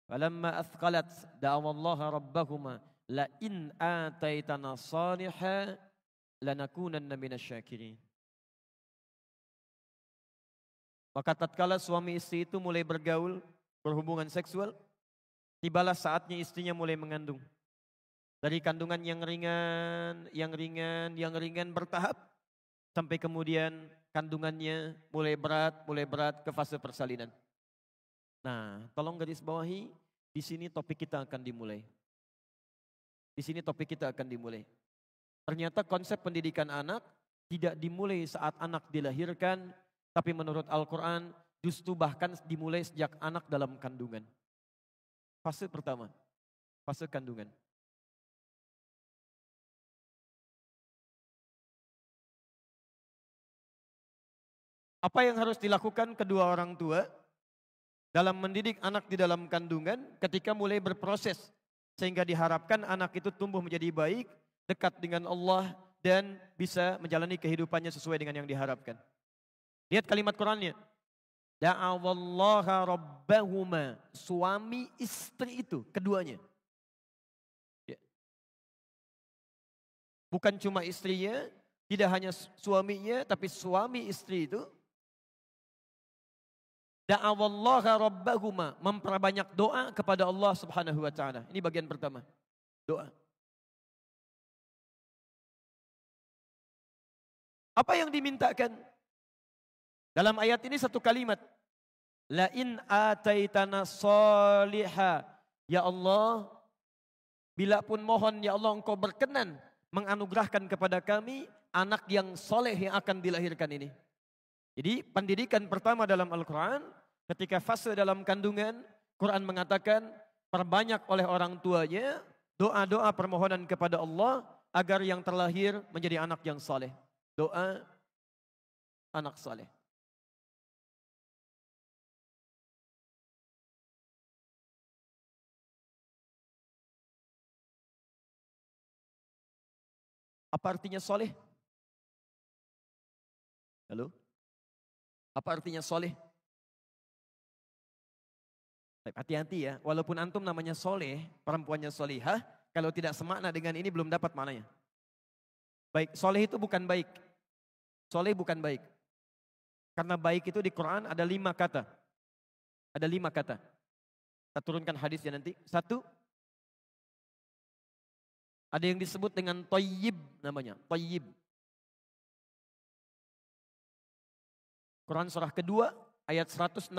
Falamma athqalat da'awallaha rabbahuma la in ataitana salihah lanakunanna minasyakirin. Maka tatkala suami istri itu mulai bergaul, berhubungan seksual, tibalah saatnya istrinya mulai mengandung. Dari kandungan yang ringan bertahap, sampai kemudian kandungannya mulai berat ke fase persalinan. Nah, tolong garis bawahi, di sini topik kita akan dimulai. Di sini topik kita akan dimulai. Ternyata konsep pendidikan anak tidak dimulai saat anak dilahirkan, tapi menurut Al-Quran justru bahkan dimulai sejak anak dalam kandungan. Fase pertama, fase kandungan. Apa yang harus dilakukan kedua orang tua dalam mendidik anak di dalam kandungan ketika mulai berproses, sehingga diharapkan anak itu tumbuh menjadi baik, dekat dengan Allah, dan bisa menjalani kehidupannya sesuai dengan yang diharapkan. Lihat kalimat Qurannya. Da'awallaha rabbahuma. Suami istri itu, keduanya. Ya. Bukan cuma istrinya, tidak hanya suaminya, tapi suami istri itu. Da'awallaha rabbahuma. Memperbanyak doa kepada Allah Subhanahu wa Ta'ala. Ini bagian pertama. Doa. Apa yang dimintakan? Dalam ayat ini satu kalimat. La in ataitana salihah. Ya Allah, bila pun mohon ya Allah engkau berkenan menganugerahkan kepada kami anak yang soleh yang akan dilahirkan ini. Jadi pendidikan pertama dalam Al-Quran, ketika fase dalam kandungan, Quran mengatakan perbanyak oleh orang tuanya doa-doa permohonan kepada Allah agar yang terlahir menjadi anak yang soleh. Doa anak soleh. Apa artinya soleh? Halo? Apa artinya soleh? Hati-hati ya, walaupun antum namanya soleh, perempuannya solihah, kalau tidak semakna dengan ini belum dapat maknanya. Baik, soleh itu bukan baik. Soleh bukan baik. Karena baik itu di Quran ada 5 kata. Ada 5 kata. Kita turunkan hadisnya nanti. 1, Ada yang disebut dengan thayyib namanya, thayyib. Quran surah kedua ayat 168.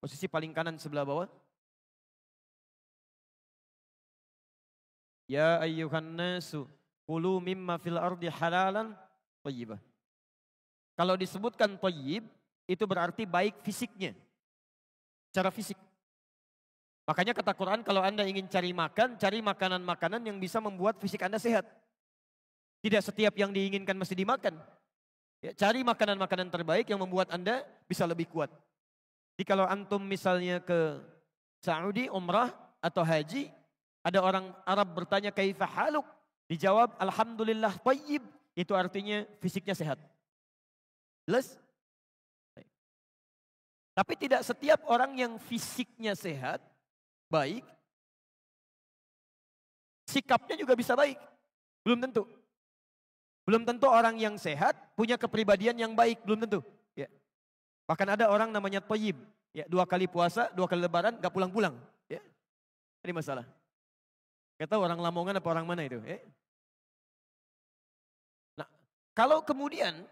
Posisi paling kanan sebelah bawah. Ya ayyuhan nasu kulu mimma fil ardi halalan thayyibah. Kalau disebutkan thayyib itu berarti baik fisiknya. Secara fisik. Makanya kata Quran kalau Anda ingin cari makan, cari makanan-makanan yang bisa membuat fisik Anda sehat. Tidak setiap yang diinginkan mesti dimakan. Ya, cari makanan-makanan terbaik yang membuat Anda bisa lebih kuat. Jadi kalau antum misalnya ke Saudi, umrah atau haji, ada orang Arab bertanya kaifa haluk? Dijawab alhamdulillah thayyib. Itu artinya fisiknya sehat. Jelas? Tapi tidak setiap orang yang fisiknya sehat, baik, sikapnya juga bisa baik. Belum tentu. Belum tentu orang yang sehat punya kepribadian yang baik, belum tentu. Ya. Bahkan ada orang namanya thayyib, ya, 2 kali puasa, 2 kali lebaran, gak pulang-pulang. Ya. Ini masalah. Gak tahu orang Lamongan apa orang mana itu. Ya. Nah, kalau kemudian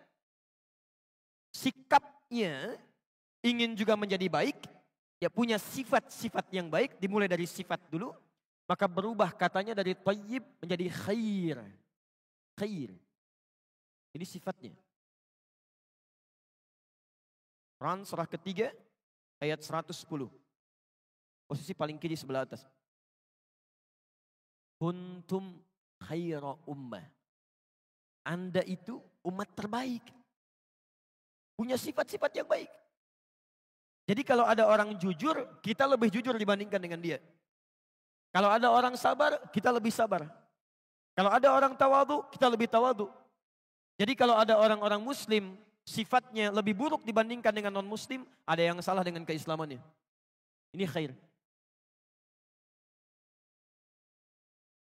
sikapnya ingin juga menjadi baik, ya punya sifat-sifat yang baik, dimulai dari sifat dulu, maka berubah katanya dari thayyib menjadi khair. Khair. Ini sifatnya. Quran surah ketiga ayat 110. Posisi paling kiri sebelah atas. Kuntum khaira ummah. Anda itu umat terbaik. Punya sifat-sifat yang baik. Jadi kalau ada orang jujur, kita lebih jujur dibandingkan dengan dia. Kalau ada orang sabar, kita lebih sabar. Kalau ada orang tawadu, kita lebih tawadu. Jadi kalau ada orang-orang muslim, sifatnya lebih buruk dibandingkan dengan non-muslim, ada yang salah dengan keislamannya. Ini khair.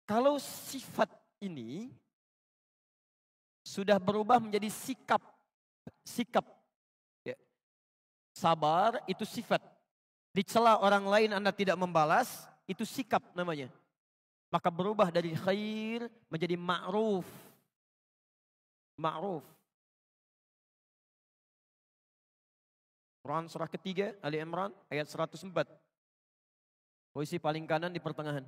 Kalau sifat ini sudah berubah menjadi sikap. Ya. Sabar itu sifat. Dicela orang lain Anda tidak membalas, itu sikap namanya. Maka berubah dari khair menjadi ma'ruf. Ma'ruf. Quran surah ketiga Ali Imran ayat 104. Posisi paling kanan di pertengahan.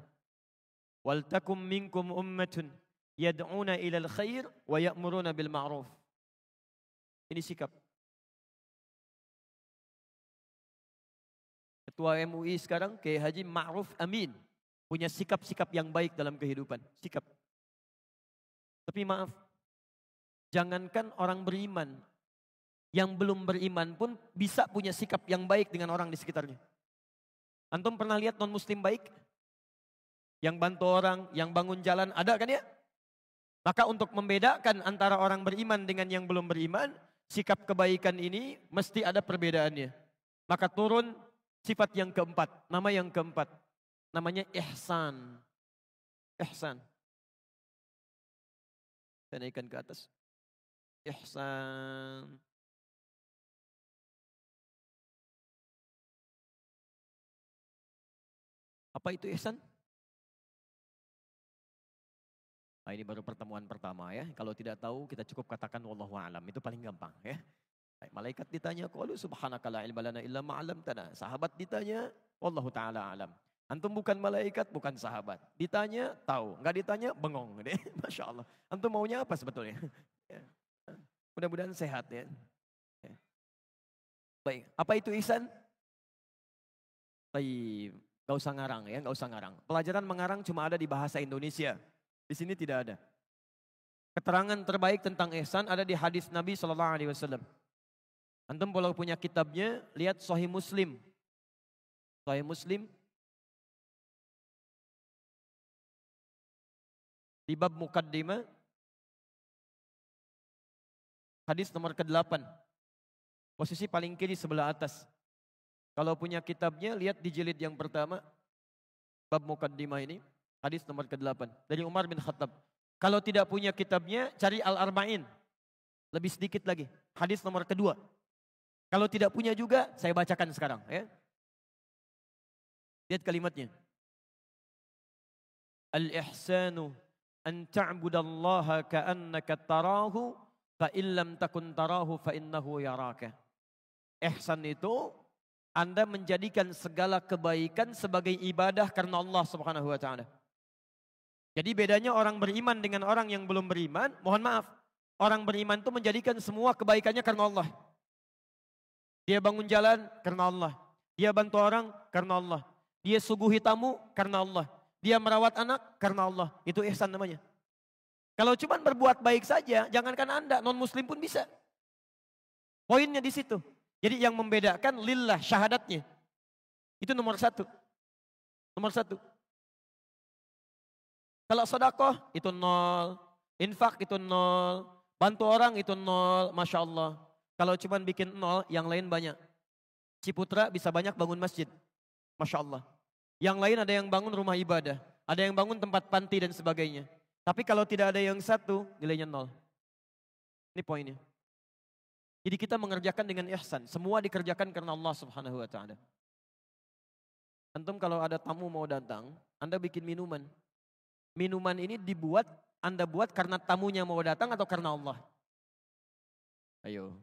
Wal takum minkum ummatun yad'una ilal khair wa ya'muruna bil ma'ruf. Ini sikap. Ketua MUI sekarang Kiai Haji Ma'ruf Amin punya sikap-sikap yang baik dalam kehidupan. Sikap. Tapi maaf, jangankan orang beriman, yang belum beriman pun bisa punya sikap yang baik dengan orang di sekitarnya. Antum pernah lihat non-muslim baik? Yang bantu orang, yang bangun jalan, ada kan ya? Maka untuk membedakan antara orang beriman dengan yang belum beriman, sikap kebaikan ini mesti ada perbedaannya. Maka turun sifat yang keempat, nama yang keempat. Namanya ihsan. Ihsan. Saya naikkan ke atas. Ihsan. Apa itu ihsan? Nah, ini baru pertemuan pertama ya. Kalau tidak tahu kita cukup katakan wallahu a'lam. Itu paling gampang ya. Malaikat ditanya, qalu subhanaka la ilma lana illa ma 'allamtana. Sahabat ditanya, wallahu taala alam. Antum bukan malaikat, bukan sahabat. Ditanya, tahu. Enggak ditanya, bengong. Masya Allah. Antum maunya apa sebetulnya? Mudah-mudahan sehat ya. Baik, apa itu ihsan? Baik, gak usah ngarang ya, gak usah ngarang. Pelajaran mengarang cuma ada di bahasa Indonesia. Di sini tidak ada. Keterangan terbaik tentang ihsan ada di hadis Nabi SAW. Antum kalau punya kitabnya, lihat Sahih Muslim. Sahih Muslim. Di bab Muqaddimah. Hadis nomor ke-8. Posisi paling kiri sebelah atas. Kalau punya kitabnya, lihat di jilid yang pertama. Bab Muqaddimah ini. Hadis nomor ke-8. Dari Umar bin Khattab. Kalau tidak punya kitabnya, cari Al-Arba'in. Lebih sedikit lagi. Hadis nomor kedua. Kalau tidak punya juga, saya bacakan sekarang. Ya. Lihat kalimatnya. Al-ihsanu an ta'budallaha ka'annaka tarahu fa illam takun tarahu fa innahu yaraka. Ihsan itu Anda menjadikan segala kebaikan sebagai ibadah karena Allah Subhanahu wa taala. Jadi bedanya orang beriman dengan orang yang belum beriman, mohon maaf. Orang beriman itu menjadikan semua kebaikannya karena Allah. Dia bangun jalan karena Allah. Dia bantu orang karena Allah. Dia suguhi tamu karena Allah. Dia merawat anak karena Allah. Itu ihsan namanya. Kalau cuma berbuat baik saja, jangankan Anda, non-muslim pun bisa. Poinnya di situ. Jadi yang membedakan lillah syahadatnya. Itu nomor satu. Nomor satu. Kalau sedekah itu 0, infak itu 0, bantu orang itu 0, Masya Allah. Kalau cuma bikin 0, yang lain banyak. Ciputra bisa banyak bangun masjid, Masya Allah. Yang lain ada yang bangun rumah ibadah, ada yang bangun tempat panti dan sebagainya. Tapi kalau tidak ada yang satu, nilainya 0. Ini poinnya. Jadi kita mengerjakan dengan ihsan, semua dikerjakan karena Allah Subhanahu wa taala. Antum kalau ada tamu mau datang, Anda bikin minuman. Minuman ini dibuat, Anda buat karena tamunya mau datang atau karena Allah? Ayo.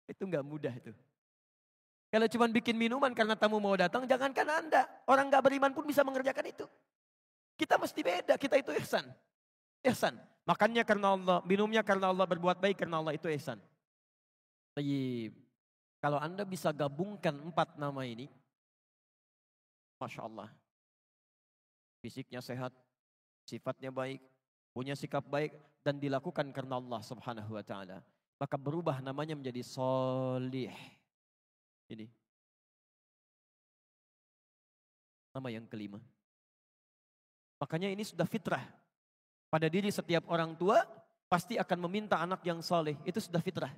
Itu enggak mudah itu. Kalau cuma bikin minuman karena tamu mau datang, jangankan Anda. Orang enggak beriman pun bisa mengerjakan itu. Kita mesti beda, kita itu ihsan. Ihsan. Makannya karena Allah, minumnya karena Allah, berbuat baik karena Allah, itu ihsan. Tayyib. Kalau Anda bisa gabungkan 4 nama ini, Masya Allah. Fisiknya sehat, sifatnya baik, punya sikap baik, dan dilakukan karena Allah Subhanahu wa taala. Maka berubah namanya menjadi solih. Ini. Nama yang kelima. Makanya ini sudah fitrah. Pada diri setiap orang tua, pasti akan meminta anak yang soleh. Itu sudah fitrah.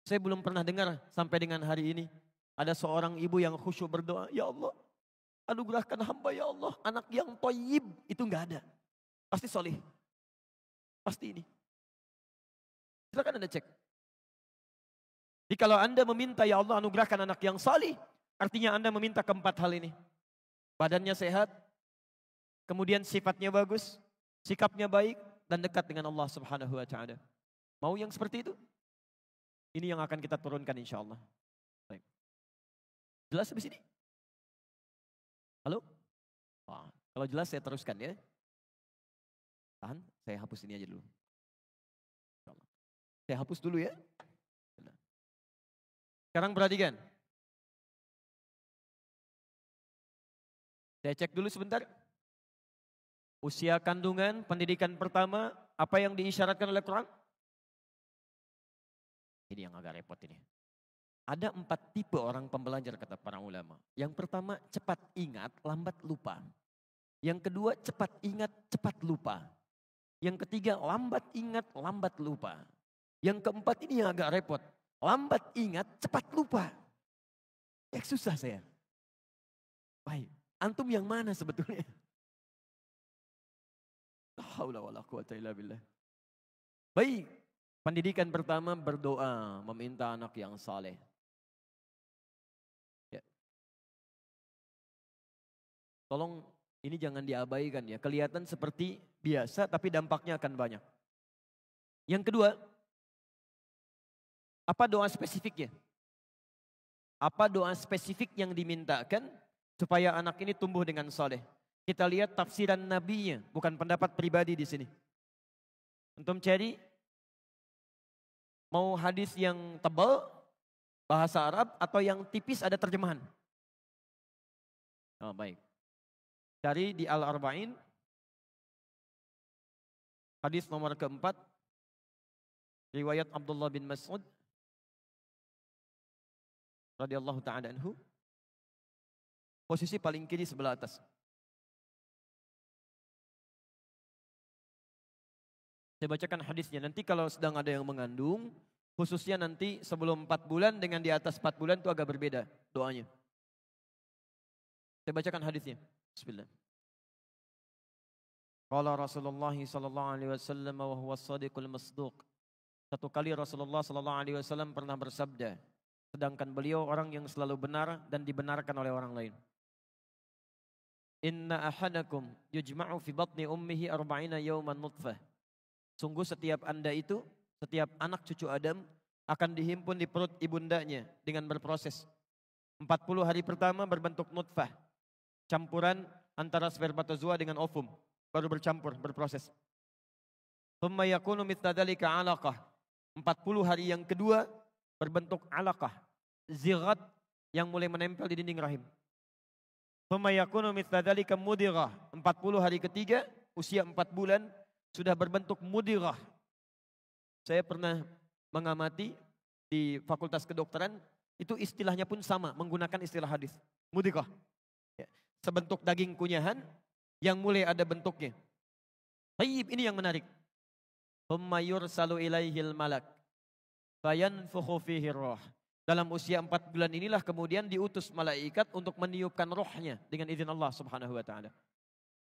Saya belum pernah dengar sampai dengan hari ini, ada seorang ibu yang khusyuk berdoa, ya Allah, anugerahkan hamba ya Allah, anak yang thayyib. Itu enggak ada. Pasti soleh. Pasti ini. Silakan Anda cek. Jadi kalau Anda meminta ya Allah anugerahkan anak yang salih, artinya Anda meminta keempat hal ini. Badannya sehat, kemudian sifatnya bagus, sikapnya baik, dan dekat dengan Allah Subhanahu wa taala. Mau yang seperti itu? Ini yang akan kita turunkan insya Allah. Baik. Jelas habis ini? Halo? Wah, kalau jelas saya teruskan ya. Tahan, saya hapus ini aja dulu. Saya hapus dulu ya. Sekarang perhatikan. Saya cek dulu sebentar. Usia kandungan, pendidikan pertama, apa yang diisyaratkan oleh Quran? Ini yang agak repot ini. Ada 4 tipe orang pembelajar kata para ulama. Yang pertama cepat ingat, lambat lupa. Yang kedua cepat ingat, cepat lupa. Yang ketiga lambat ingat, lambat lupa. Yang keempat ini yang agak repot. Lambat ingat, cepat lupa. Susah saya. Baik, antum yang mana sebetulnya? La haula wala quwata illa billah. Baik, pendidikan pertama berdoa, meminta anak yang saleh. Ya. Tolong ini jangan diabaikan ya. Kelihatan seperti biasa tapi dampaknya akan banyak. Yang kedua, apa doa spesifiknya? Apa doa spesifik yang dimintakan supaya anak ini tumbuh dengan saleh? Kita lihat tafsiran nabinya, bukan pendapat pribadi di sini. Antum cari mau hadis yang tebal bahasa Arab atau yang tipis ada terjemahan? Oh, baik. Cari di Al-Arba'in hadis nomor keempat riwayat Abdullah bin Mas'ud radhiyallahu ta'ala anhu, posisi paling kiri sebelah atas. Saya bacakan hadisnya. Nanti kalau sedang ada yang mengandung, khususnya nanti sebelum 4 bulan dengan di atas 4 bulan itu agak berbeda doanya. Saya bacakan hadisnya. Bismillah. Qala Rasulullah sallallahu alaihi wasallam wa huwa as-sadiqul masduq. Satu kali Rasulullah sallallahu alaihi wasallam pernah bersabda, sedangkan beliau orang yang selalu benar dan dibenarkan oleh orang lain. Inna ahadakum yujma'u fi batni ummihi arba'ina yawman nutfah. Sungguh setiap anda itu, setiap anak cucu Adam akan dihimpun di perut ibundanya dengan berproses. 40 hari pertama berbentuk nutfah. Campuran antara spermatozoa dengan ovum. Baru bercampur, berproses. Thumma yakunu mithla dhalika 'alaqah. 40 hari yang kedua berbentuk alaqah. Zighat yang mulai menempel di dinding rahim. Thumma yakunu mithla dhalika mudirah. 40 hari ketiga, usia 4 bulan, sudah berbentuk mudirah. Saya pernah mengamati di fakultas kedokteran, itu istilahnya pun sama, menggunakan istilah hadis. Mudirah. Ya, sebentuk daging kunyahan yang mulai ada bentuknya. Tayyib, ini yang menarik. Thumma yursalu ilaihil malak fayanfukhu fihi roh. Dalam usia 4 bulan inilah kemudian diutus malaikat untuk meniupkan rohnya dengan izin Allah subhanahu wa ta'ala.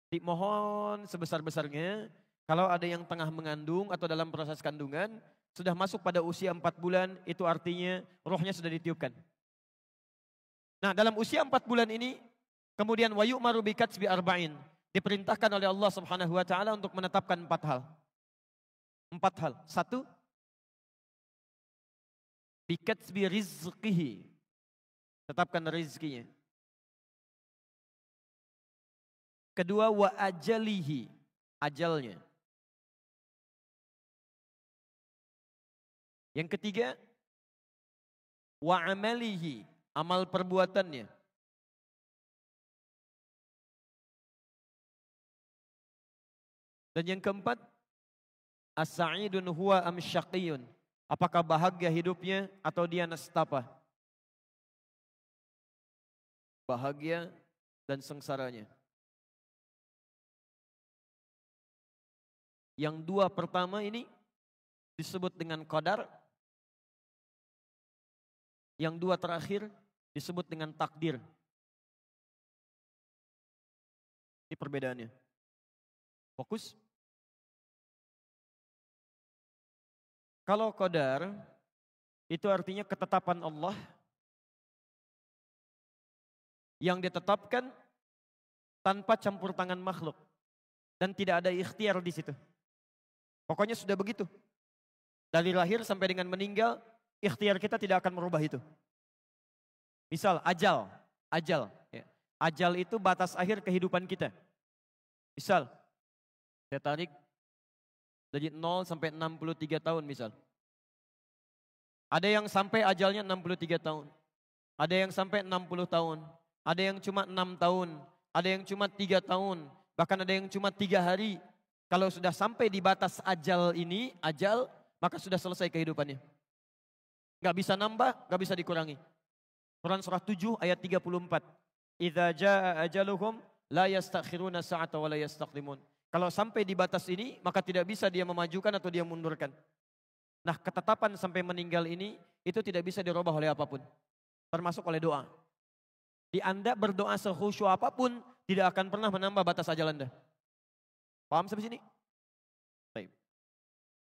Dimohon sebesar-besarnya, kalau ada yang tengah mengandung atau dalam proses kandungan, sudah masuk pada usia 4 bulan, itu artinya rohnya sudah ditiupkan. Nah, dalam usia 4 bulan ini, kemudian wa yu'maru bi katsbi arba'in. Diperintahkan oleh Allah subhanahu wa ta'ala untuk menetapkan 4 hal. 4 hal. 1, bi katsbi rizqihi. Tetapkan rizkinya. Kedua, wa ajalihi. Ajalnya. Yang ketiga, wa amalihi. Amal perbuatannya. Dan yang keempat, as-sa'idun huwa am syaqiyun. Apakah bahagia hidupnya atau dia nestapa? Bahagia dan sengsaranya. Yang 2 pertama ini disebut dengan qadar. Yang 2 terakhir disebut dengan takdir. Ini perbedaannya. Fokus. Kalau qadar itu artinya ketetapan Allah yang ditetapkan tanpa campur tangan makhluk dan tidak ada ikhtiar di situ. Pokoknya sudah begitu. Dari lahir sampai dengan meninggal, ikhtiar kita tidak akan merubah itu. Misal ajal. Ya. Ajal itu batas akhir kehidupan kita. Misal, saya tarik dari 0 sampai 63 tahun misal. Ada yang sampai ajalnya 63 tahun. Ada yang sampai 60 tahun. Ada yang cuma 6 tahun. Ada yang cuma 3 tahun. Bahkan ada yang cuma 3 hari. Kalau sudah sampai di batas ajal ini, maka sudah selesai kehidupannya. Gak bisa nambah, gak bisa dikurangi. Quran surah 7 ayat 34. Idza jaa ajaluhum la yastakhiruna sa'ata wa la yastaqdimun. Kalau sampai di batas ini, maka tidak bisa dia memajukan atau dia mundurkan. Nah, ketetapan sampai meninggal ini, itu tidak bisa dirubah oleh apapun. Termasuk oleh doa. Di Anda berdoa sekhusyuk apapun, tidak akan pernah menambah batas ajal Anda. Paham sampai sini? Baik.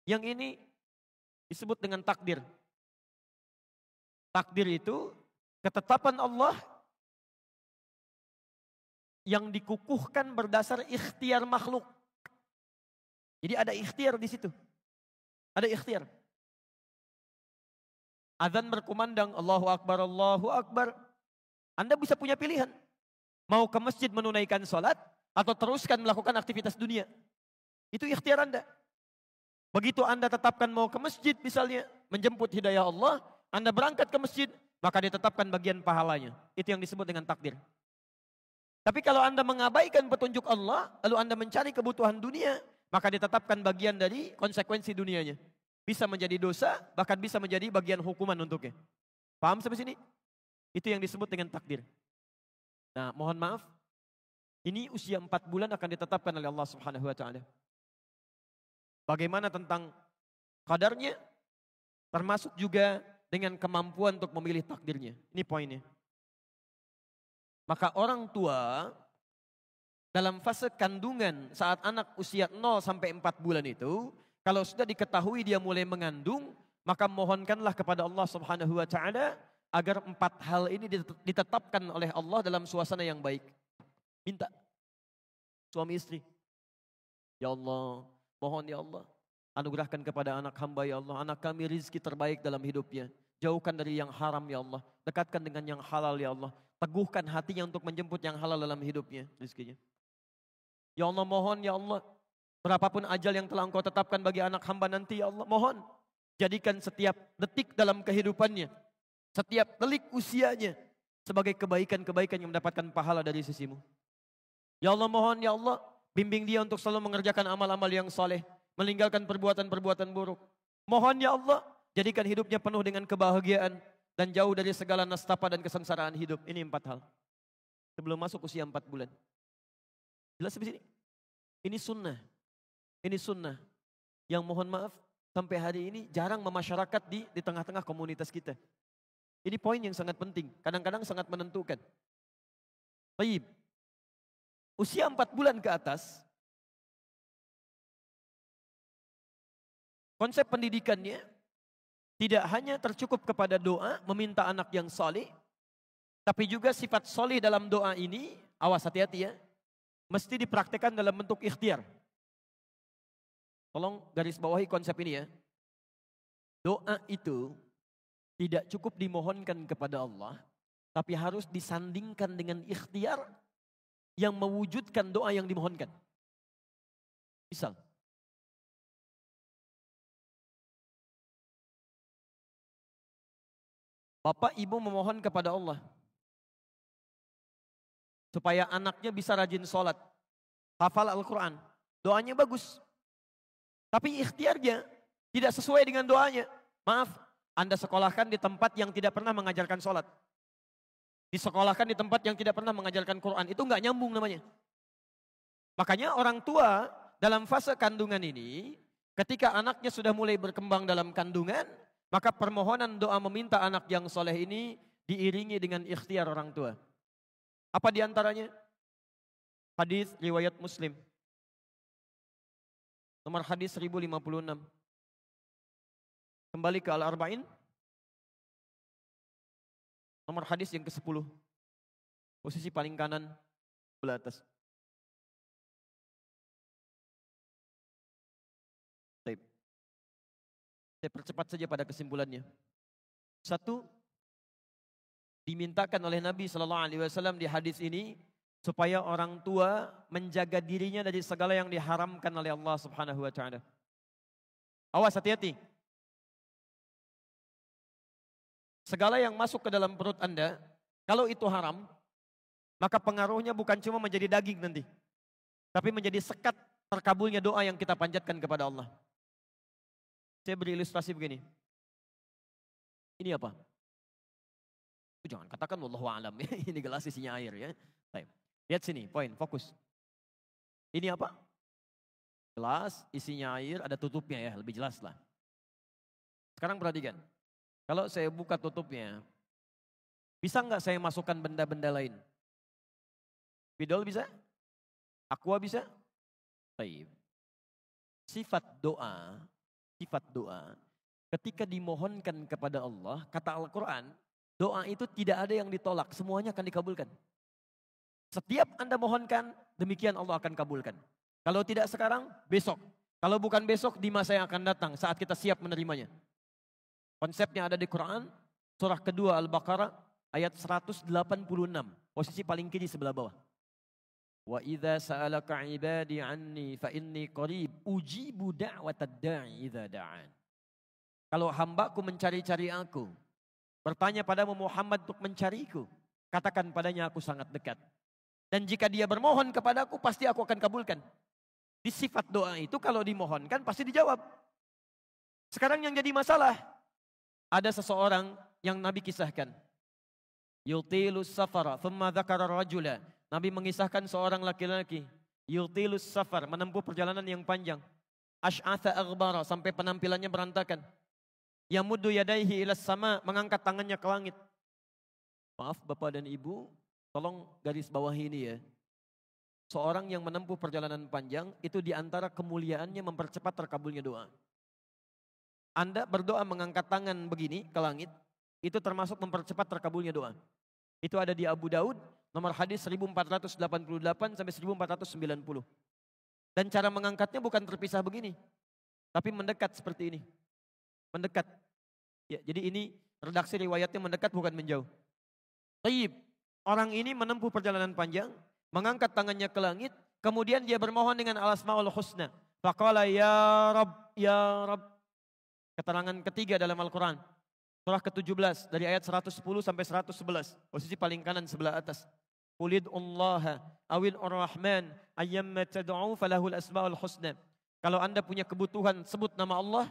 Yang ini disebut dengan takdir. Takdir itu ketetapan Allah yang dikukuhkan berdasar ikhtiar makhluk. Jadi ada ikhtiar di situ. Ada ikhtiar. Azan berkumandang, Allahu Akbar, Allahu Akbar. Anda bisa punya pilihan. Mau ke masjid menunaikan sholat, atau teruskan melakukan aktivitas dunia. Itu ikhtiar Anda. Begitu Anda tetapkan mau ke masjid misalnya, menjemput hidayah Allah, Anda berangkat ke masjid, maka ditetapkan bagian pahalanya. Itu yang disebut dengan takdir. Tapi kalau Anda mengabaikan petunjuk Allah, lalu Anda mencari kebutuhan dunia, maka ditetapkan bagian dari konsekuensi dunianya. Bisa menjadi dosa, bahkan bisa menjadi bagian hukuman untuknya. Paham sampai sini? Itu yang disebut dengan takdir. Nah, mohon maaf, ini usia 4 bulan akan ditetapkan oleh Allah Subhanahu wa ta'ala. Bagaimana tentang qadarnya? Termasuk juga dengan kemampuan untuk memilih takdirnya. Ini poinnya. Maka orang tua dalam fase kandungan saat anak usia 0 sampai 4 bulan itu, kalau sudah diketahui dia mulai mengandung, maka mohonkanlah kepada Allah Subhanahu wa ta'ala agar 4 hal ini ditetapkan oleh Allah dalam suasana yang baik. Minta. suami istri. Ya Allah, mohon ya Allah, anugerahkan kepada anak hamba ya Allah, anak kami rizki terbaik dalam hidupnya. Jauhkan dari yang haram ya Allah, dekatkan dengan yang halal ya Allah. Teguhkan hatinya untuk menjemput yang halal dalam hidupnya, rizkinya. Ya Allah mohon ya Allah, berapapun ajal yang telah Engkau tetapkan bagi anak hamba nanti ya Allah, mohon. Jadikan setiap detik dalam kehidupannya, setiap delik usianya, sebagai kebaikan-kebaikan yang mendapatkan pahala dari sisimu. Ya Allah mohon ya Allah, bimbing dia untuk selalu mengerjakan amal-amal yang soleh, meninggalkan perbuatan-perbuatan buruk. Mohon ya Allah, jadikan hidupnya penuh dengan kebahagiaan dan jauh dari segala nestapa dan kesengsaraan hidup. Ini 4 hal. Sebelum masuk usia 4 bulan. Jelas di sini? Ini sunnah. Ini sunnah. Yang mohon maaf, sampai hari ini jarang memasyarakat di tengah-tengah komunitas kita. Ini poin yang sangat penting. Kadang-kadang sangat menentukan. Baik. Usia 4 bulan ke atas, konsep pendidikannya tidak hanya tercukup kepada doa, meminta anak yang soleh, tapi juga sifat soleh dalam doa ini, awas hati-hati ya, mesti dipraktekkan dalam bentuk ikhtiar. Tolong garis bawahi konsep ini ya. Doa itu tidak cukup dimohonkan kepada Allah, tapi harus disandingkan dengan ikhtiar yang mewujudkan doa yang dimohonkan. Misal, bapak ibu memohon kepada Allah supaya anaknya bisa rajin sholat, hafal Al-Quran, doanya bagus. Tapi ikhtiarnya tidak sesuai dengan doanya. Maaf, Anda sekolahkan di tempat yang tidak pernah mengajarkan sholat. Disekolahkan di tempat yang tidak pernah mengajarkan Quran. Itu nggak nyambung namanya. Makanya orang tua dalam fase kandungan ini, ketika anaknya sudah mulai berkembang dalam kandungan, maka permohonan doa meminta anak yang soleh ini diiringi dengan ikhtiar orang tua. Apa diantaranya? Hadis riwayat Muslim. Nomor hadis 1056. Kembali ke Al-Arba'in. Nomor hadis yang ke-10. Posisi paling kanan sebelah atas. Baik. Saya percepat saja pada kesimpulannya. 1, dimintakan oleh Nabi SAW di hadis ini supaya orang tua menjaga dirinya dari segala yang diharamkan oleh Allah Subhanahu wa taala. Awas, hati-hati. Segala yang masuk ke dalam perut Anda, kalau itu haram, maka pengaruhnya bukan cuma menjadi daging nanti, tapi menjadi sekat terkabulnya doa yang kita panjatkan kepada Allah. Saya beri ilustrasi begini. Ini apa? Jangan katakan wallahu a'lam ya. Ini gelas isinya air ya. Baik. Lihat sini, poin, fokus. Ini apa? Gelas isinya air, ada tutupnya ya, lebih jelas lah. Sekarang perhatikan. Kalau saya buka tutupnya, bisa nggak saya masukkan benda-benda lain? Spidol bisa? Aqua bisa? Baik. Sifat doa, ketika dimohonkan kepada Allah, kata Al-Quran, doa itu tidak ada yang ditolak, semuanya akan dikabulkan. Setiap Anda mohonkan, demikian Allah akan kabulkan. Kalau tidak sekarang, besok. Kalau bukan besok, di masa yang akan datang, saat kita siap menerimanya. Konsepnya ada di Quran, surah kedua Al-Baqarah, ayat 186, posisi paling kiri sebelah bawah. Wa idza sa'alaka 'ibadi 'anni fa inni qarib ujibu da'watad da'i idza da'an. Kalau hambaku mencari-cari aku, bertanya padamu Muhammad untuk mencariku, katakan padanya aku sangat dekat. Dan jika dia bermohon kepadaku, pasti aku akan kabulkan. Di sifat doa itu kalau dimohonkan pasti dijawab. Sekarang yang jadi masalah, ada seseorang yang Nabi kisahkan. Yutilus safara, thumma dzakara rajula. Nabi mengisahkan seorang laki-laki. Yutilus safar, menempuh perjalanan yang panjang. Ash'atha aghbara, sampai penampilannya berantakan. Yamuddu yadaihi ilas sama, mengangkat tangannya ke langit. Maaf Bapak dan Ibu, tolong garis bawahi ini ya. Seorang yang menempuh perjalanan panjang, itu diantara kemuliaannya mempercepat terkabulnya doa. Anda berdoa mengangkat tangan begini ke langit, itu termasuk mempercepat terkabulnya doa. Itu ada di Abu Daud, nomor hadis 1488 sampai 1490. Dan cara mengangkatnya bukan terpisah begini, tapi mendekat seperti ini. Mendekat. Ya, jadi ini redaksi riwayatnya mendekat bukan menjauh. Taib. Orang ini menempuh perjalanan panjang, mengangkat tangannya ke langit, kemudian dia bermohon dengan al-asmaul husna. Faqala ya Rabb, ya Rabb. Keterangan ketiga dalam Al-Quran. Surah ke-17 dari ayat 110 sampai 111. Posisi paling kanan sebelah atas. Qulid'ullaha awil ar-Rahman ayyamma tad'u falahul asmaul husna. Kalau Anda punya kebutuhan, sebut nama Allah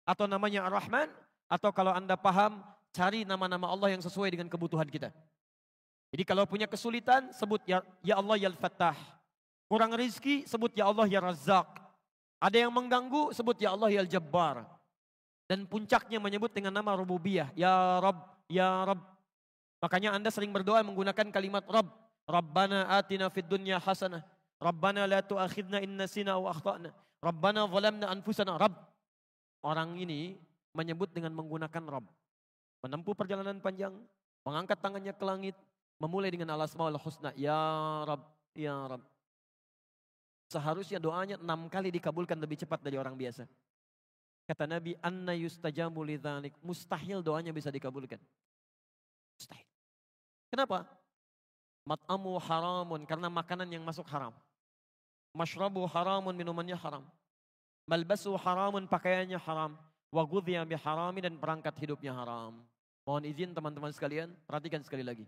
atau namanya Ar-Rahman, atau kalau Anda paham, cari nama-nama Allah yang sesuai dengan kebutuhan kita. Jadi kalau punya kesulitan, sebut ya Allah ya Al-Fattah. Kurang rizki, sebut ya Allah ya Razzaq. Ada yang mengganggu, sebut ya Allah ya Al-Jabbar. Dan puncaknya menyebut dengan nama rububiyah, ya Rabb, ya Rabb. Makanya Anda sering berdoa menggunakan kalimat Rabb. Rabbana atina fid dunya hasanah. Rabbana la tu'akhidna in nasina aw akhtana. Rabbana zalamna anfusana. Rabb. Orang ini menyebut dengan menggunakan Rabb. Menempuh perjalanan panjang, mengangkat tangannya ke langit, memulai dengan al-asmaul husna, ya Rabb, ya Rabb. Seharusnya doanya 6 kali dikabulkan lebih cepat dari orang biasa. Kata Nabi, anna yustajabu lidzalik. Mustahil doanya bisa dikabulkan. Mustahil. Kenapa? Mat'amu haramun, karena makanan yang masuk haram. Mashrabu haramun, minumannya haram. Malbasu haramun, pakaiannya haram. Wa ghudhiya biharami, dan perangkat hidupnya haram. Mohon izin teman-teman sekalian, perhatikan sekali lagi.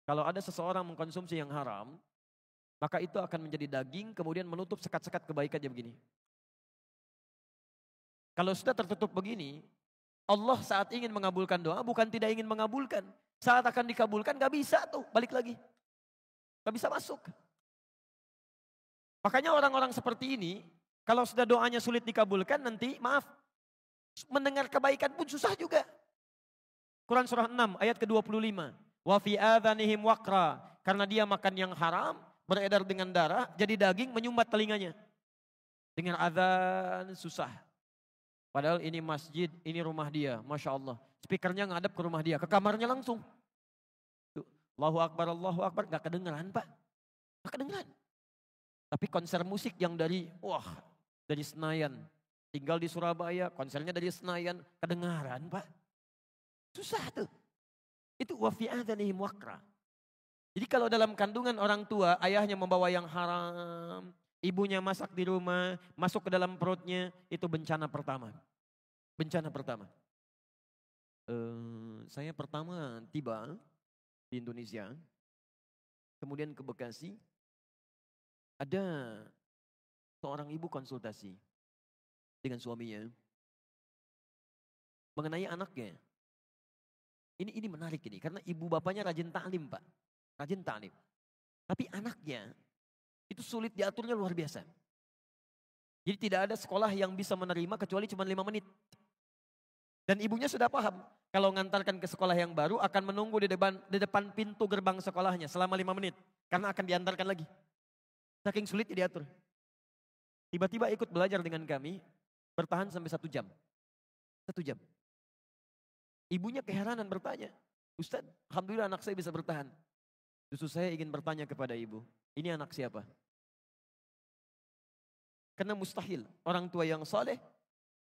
Kalau ada seseorang mengkonsumsi yang haram, maka itu akan menjadi daging, kemudian menutup sekat-sekat kebaikannya begini. Kalau sudah tertutup begini, Allah saat ingin mengabulkan doa bukan tidak ingin mengabulkan. Saat akan dikabulkan gak bisa tuh, balik lagi. Gak bisa masuk. Makanya orang-orang seperti ini, kalau sudah doanya sulit dikabulkan nanti, maaf, mendengar kebaikan pun susah juga. Quran surah 6 ayat ke-25. Wa fi adhanihim waqra, karena dia makan yang haram, beredar dengan darah, jadi daging menyumbat telinganya. Dengar azan susah. Padahal ini masjid, ini rumah dia, Masya Allah. Speakernya ngadep ke rumah dia, ke kamarnya langsung. Allahu Akbar, gak kedengeran Pak. Gak kedengeran. Tapi konser musik yang dari Senayan. Tinggal di Surabaya, konsernya dari Senayan, kedengaran Pak. Susah tuh. Itu wa fi adhanihim waqra. Jadi kalau dalam kandungan orang tua, ayahnya membawa yang haram, ibunya masak di rumah, masuk ke dalam perutnya, itu bencana pertama. Bencana pertama. Saya pertama tiba di Indonesia, kemudian ke Bekasi, ada seorang ibu konsultasi dengan suaminya mengenai anaknya. Ini menarik ini, karena ibu bapaknya rajin taklim Pak, rajin taklim. Tapi anaknya itu sulit diaturnya luar biasa. Jadi tidak ada sekolah yang bisa menerima kecuali cuma 5 menit. Dan ibunya sudah paham, kalau ngantarkan ke sekolah yang baru akan menunggu di depan pintu gerbang sekolahnya selama 5 menit. Karena akan diantarkan lagi. Saking sulit diatur. Tiba-tiba ikut belajar dengan kami, bertahan sampai 1 jam. 1 jam. Ibunya keheranan bertanya, Ustaz, alhamdulillah anak saya bisa bertahan. Justru saya ingin bertanya kepada ibu, ini anak siapa? Karena mustahil orang tua yang saleh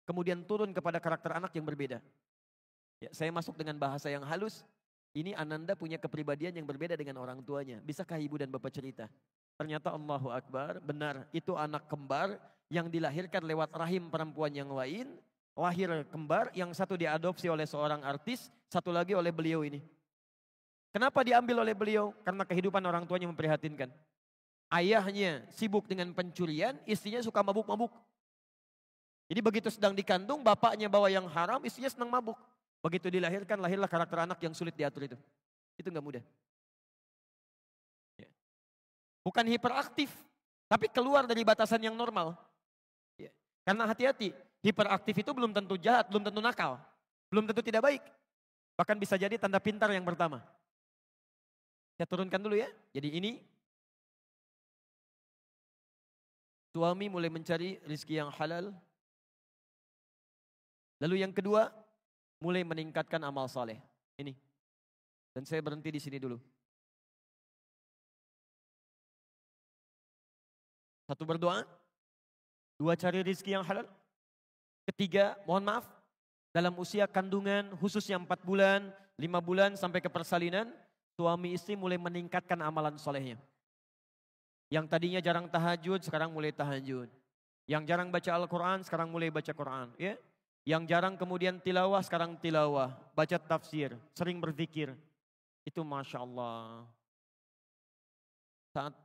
kemudian turun kepada karakter anak yang berbeda. Ya, saya masuk dengan bahasa yang halus, ini Ananda punya kepribadian yang berbeda dengan orang tuanya. Bisakah ibu dan bapak cerita? Ternyata Allahu Akbar, benar itu anak kembar yang dilahirkan lewat rahim perempuan yang lain. Lahir kembar, yang satu diadopsi oleh seorang artis, satu lagi oleh beliau ini. Kenapa diambil oleh beliau? Karena kehidupan orang tuanya memprihatinkan. Ayahnya sibuk dengan pencurian, istrinya suka mabuk-mabuk. Jadi begitu sedang dikandung, bapaknya bawa yang haram, istrinya senang mabuk. Begitu dilahirkan, lahirlah karakter anak yang sulit diatur itu. Itu gak mudah. Ya. Bukan hiperaktif, tapi keluar dari batasan yang normal. Ya. Karena hati-hati, hiperaktif itu belum tentu jahat, belum tentu nakal. Belum tentu tidak baik. Bahkan bisa jadi tanda pintar yang pertama. Saya turunkan dulu ya. Jadi ini, suami mulai mencari rezeki yang halal. Lalu yang kedua, mulai meningkatkan amal saleh. Ini. Dan saya berhenti di sini dulu. Satu, berdoa. Dua, cari rezeki yang halal. Ketiga, mohon maaf, dalam usia kandungan khususnya 4 bulan, 5 bulan sampai ke persalinan, suami istri mulai meningkatkan amalan solehnya. Yang tadinya jarang tahajud, sekarang mulai tahajud. Yang jarang baca Al-Quran, sekarang mulai baca Quran. Ya? Yang jarang kemudian tilawah, sekarang tilawah. Baca tafsir, sering berzikir. Itu Masya Allah. Saat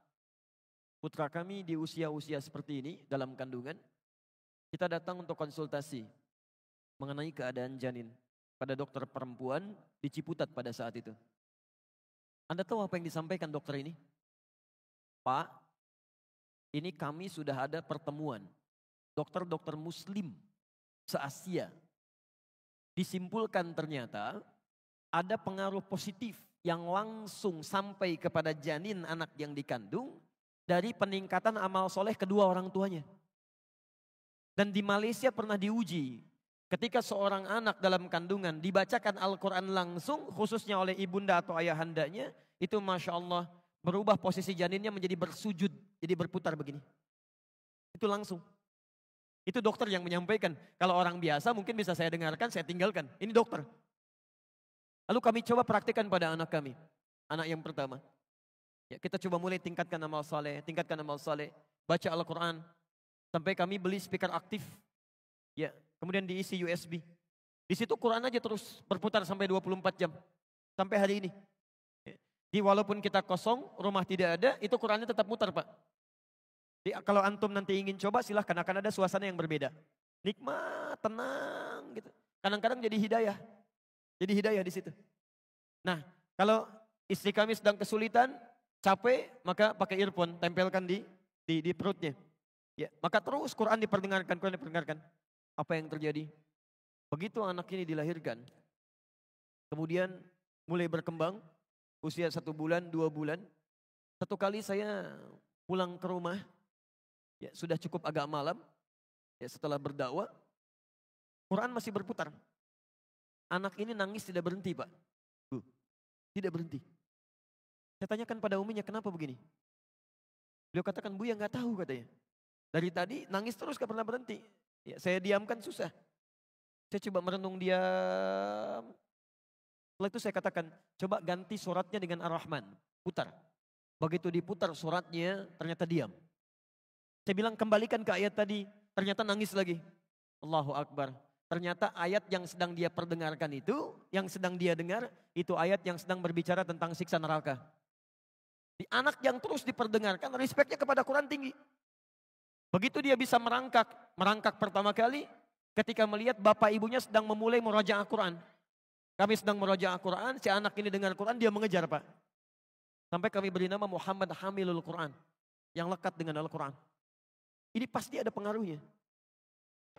putra kami di usia-usia seperti ini, dalam kandungan, kita datang untuk konsultasi mengenai keadaan janin pada dokter perempuan di Ciputat pada saat itu. Anda tahu apa yang disampaikan dokter ini? Pak, ini kami sudah ada pertemuan dokter-dokter muslim se-Asia. Disimpulkan ternyata ada pengaruh positif yang langsung sampai kepada janin anak yang dikandung dari peningkatan amal soleh kedua orang tuanya. Dan di Malaysia pernah diuji ketika seorang anak dalam kandungan dibacakan Al-Quran langsung khususnya oleh ibunda atau ayahandanya, itu Masya Allah berubah posisi janinnya menjadi bersujud, jadi berputar begini. Itu langsung. Itu dokter yang menyampaikan. Kalau orang biasa mungkin bisa saya dengarkan, saya tinggalkan. Ini dokter. Lalu kami coba praktikkan pada anak kami. Anak yang pertama. Ya, kita coba mulai tingkatkan amal saleh, baca Al-Quran. Sampai kami beli speaker aktif. Ya, kemudian diisi USB. Di situ Quran aja terus berputar sampai 24 jam. Sampai hari ini. Jadi walaupun kita kosong, rumah tidak ada, itu Qurannya tetap mutar Pak. Jadi kalau antum nanti ingin coba silahkan, akan ada suasana yang berbeda. Nikmat, tenang gitu. Kadang-kadang jadi hidayah. Jadi hidayah di situ. Nah, kalau istri kami sedang kesulitan, capek, maka pakai earphone, tempelkan di perutnya. Ya, maka terus Quran diperdengarkan. Apa yang terjadi? Begitu anak ini dilahirkan, kemudian mulai berkembang, usia 1 bulan, 2 bulan. Satu kali saya pulang ke rumah, ya sudah cukup agak malam, ya setelah berdakwah, Quran masih berputar. Anak ini nangis tidak berhenti Pak. Tidak berhenti. Saya tanyakan pada uminya, kenapa begini? Beliau katakan, Bu ya nggak tahu katanya. Dari tadi nangis terus gak pernah berhenti. Ya, saya diamkan susah. Saya coba merenung diam. Setelah itu saya katakan, coba ganti suratnya dengan Ar-Rahman. Putar. Begitu diputar suratnya, ternyata diam. Saya bilang kembalikan ke ayat tadi. Ternyata nangis lagi. Allahu Akbar. Ternyata ayat yang sedang dia perdengarkan itu, yang sedang dia dengar, itu ayat yang sedang berbicara tentang siksa neraka. Di anak yang terus diperdengarkan, respeknya kepada Quran tinggi. Begitu dia bisa merangkak pertama kali, ketika melihat bapak ibunya sedang memulai murajaah Quran. Kami sedang murajaah Quran, si anak ini dengar Quran, dia mengejar Pak. Sampai kami beri nama Muhammad Hamilul Quran, yang lekat dengan Al-Quran. Ini pasti ada pengaruhnya.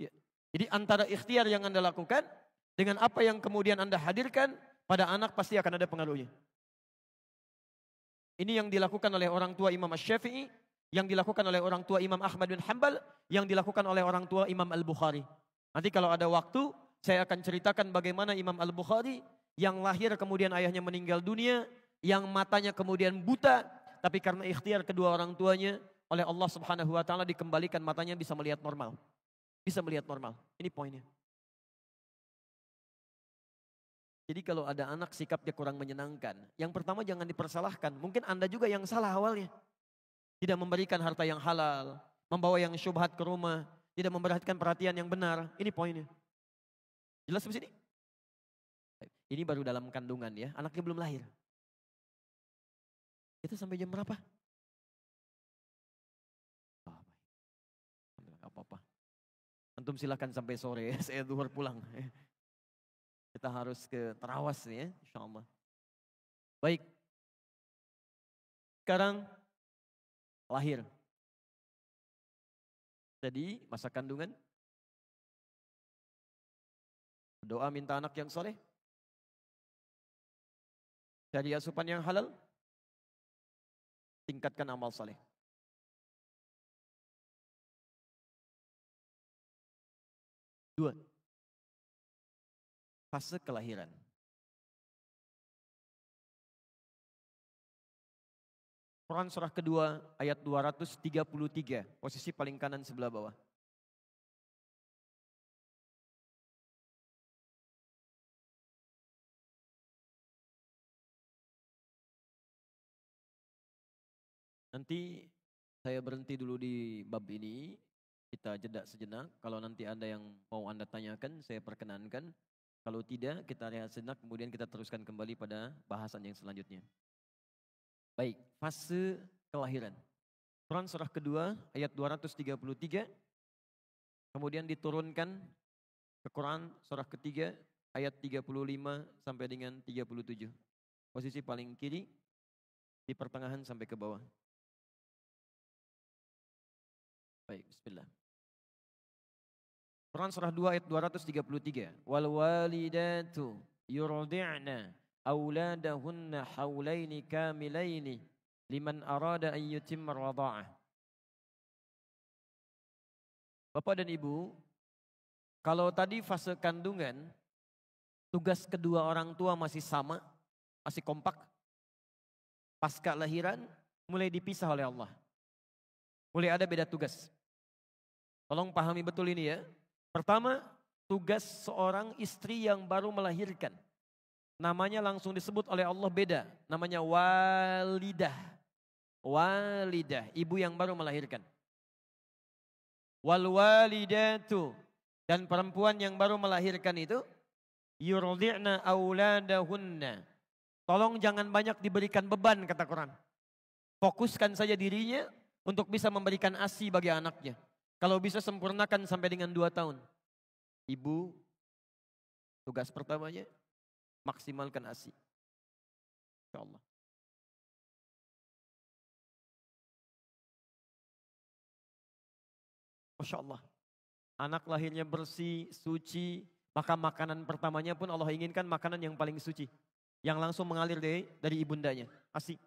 Ya. Jadi antara ikhtiar yang Anda lakukan, dengan apa yang kemudian Anda hadirkan, pada anak pasti akan ada pengaruhnya. Ini yang dilakukan oleh orang tua Imam Asy-Syafi'i, yang dilakukan oleh orang tua Imam Ahmad bin Hanbal, yang dilakukan oleh orang tua Imam Al-Bukhari. Nanti kalau ada waktu, saya akan ceritakan bagaimana Imam Al-Bukhari yang lahir kemudian ayahnya meninggal dunia, yang matanya kemudian buta, tapi karena ikhtiar kedua orang tuanya, oleh Allah Subhanahu wa taala dikembalikan matanya bisa melihat normal. Bisa melihat normal. Ini poinnya. Jadi kalau ada anak sikapnya kurang menyenangkan, yang pertama jangan dipersalahkan. Mungkin Anda juga yang salah awalnya. Tidak memberikan harta yang halal, membawa yang syubhat ke rumah, tidak memperhatikan perhatian yang benar. Ini poinnya. Jelas di sini? Ini baru dalam kandungan ya, anaknya belum lahir. Itu sampai jam berapa? Gak apa-apa. Antum silakan sampai sore, saya zuhur pulang. Kita harus ke Tarawas ya, insyaallah. Baik. Sekarang lahir. Jadi masa kandungan. Doa minta anak yang soleh. Cari asupan yang halal. Tingkatkan amal soleh. Dua. Fase kelahiran. Quran surah kedua ayat 233, posisi paling kanan sebelah bawah. Nanti saya berhenti dulu di bab ini, kita jeda sejenak. Kalau nanti ada yang mau Anda tanyakan, saya perkenankan. Kalau tidak, kita rehat sejenak, kemudian kita teruskan kembali pada bahasan yang selanjutnya. Baik, fase kelahiran. Quran surah kedua ayat 233, kemudian diturunkan ke Quran surah ketiga ayat 35 sampai dengan 37. Posisi paling kiri, di pertengahan sampai ke bawah. Baik, bismillah. Quran surah 2 ayat 233. Wal walidatu yurdi'na auladahunna haulaini kamilaini liman arada an yutimma radha'ah. Bapak dan Ibu, kalau tadi fase kandungan, tugas kedua orang tua masih sama, masih kompak. Pasca lahiran mulai dipisah oleh Allah. Mulai ada beda tugas. Tolong pahami betul ini ya. Pertama, tugas seorang istri yang baru melahirkan. Namanya langsung disebut oleh Allah beda. Namanya walidah. Walidah, ibu yang baru melahirkan. Wal walidatu, dan perempuan yang baru melahirkan itu yurdi'na auladahunna. Tolong jangan banyak diberikan beban, kata Quran. Fokuskan saja dirinya untuk bisa memberikan ASI bagi anaknya. Kalau bisa sempurnakan sampai dengan 2 tahun. Ibu, tugas pertamanya maksimalkan ASI. InsyaAllah. Masya Allah. Anak lahirnya bersih, suci, maka makanan pertamanya pun Allah inginkan makanan yang paling suci. Yang langsung mengalir dari ibundanya. ASI.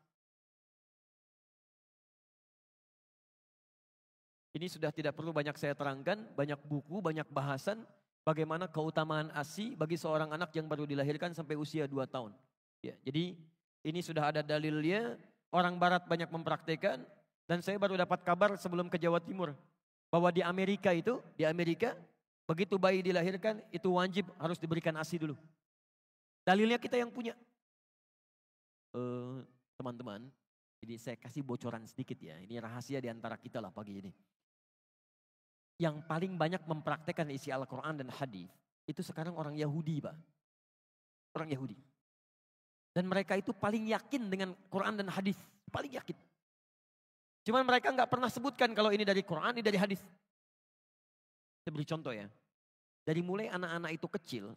Ini sudah tidak perlu banyak saya terangkan, banyak buku, banyak bahasan bagaimana keutamaan ASI bagi seorang anak yang baru dilahirkan sampai usia 2 tahun. Ya, jadi ini sudah ada dalilnya, orang barat banyak mempraktikkan, dan saya baru dapat kabar sebelum ke Jawa Timur bahwa di Amerika begitu bayi dilahirkan itu wajib harus diberikan ASI dulu. Dalilnya kita yang punya. Teman-teman, ini saya kasih bocoran sedikit ya, ini rahasia di antara kita lah pagi ini. Yang paling banyak mempraktekkan isi Al-Quran dan hadis itu sekarang orang Yahudi, Pak. Orang Yahudi. Dan mereka itu paling yakin dengan Quran dan hadis, paling yakin. Cuman mereka nggak pernah sebutkan kalau ini dari Quran, ini dari hadis. Saya beri contoh ya. Dari mulai anak-anak itu kecil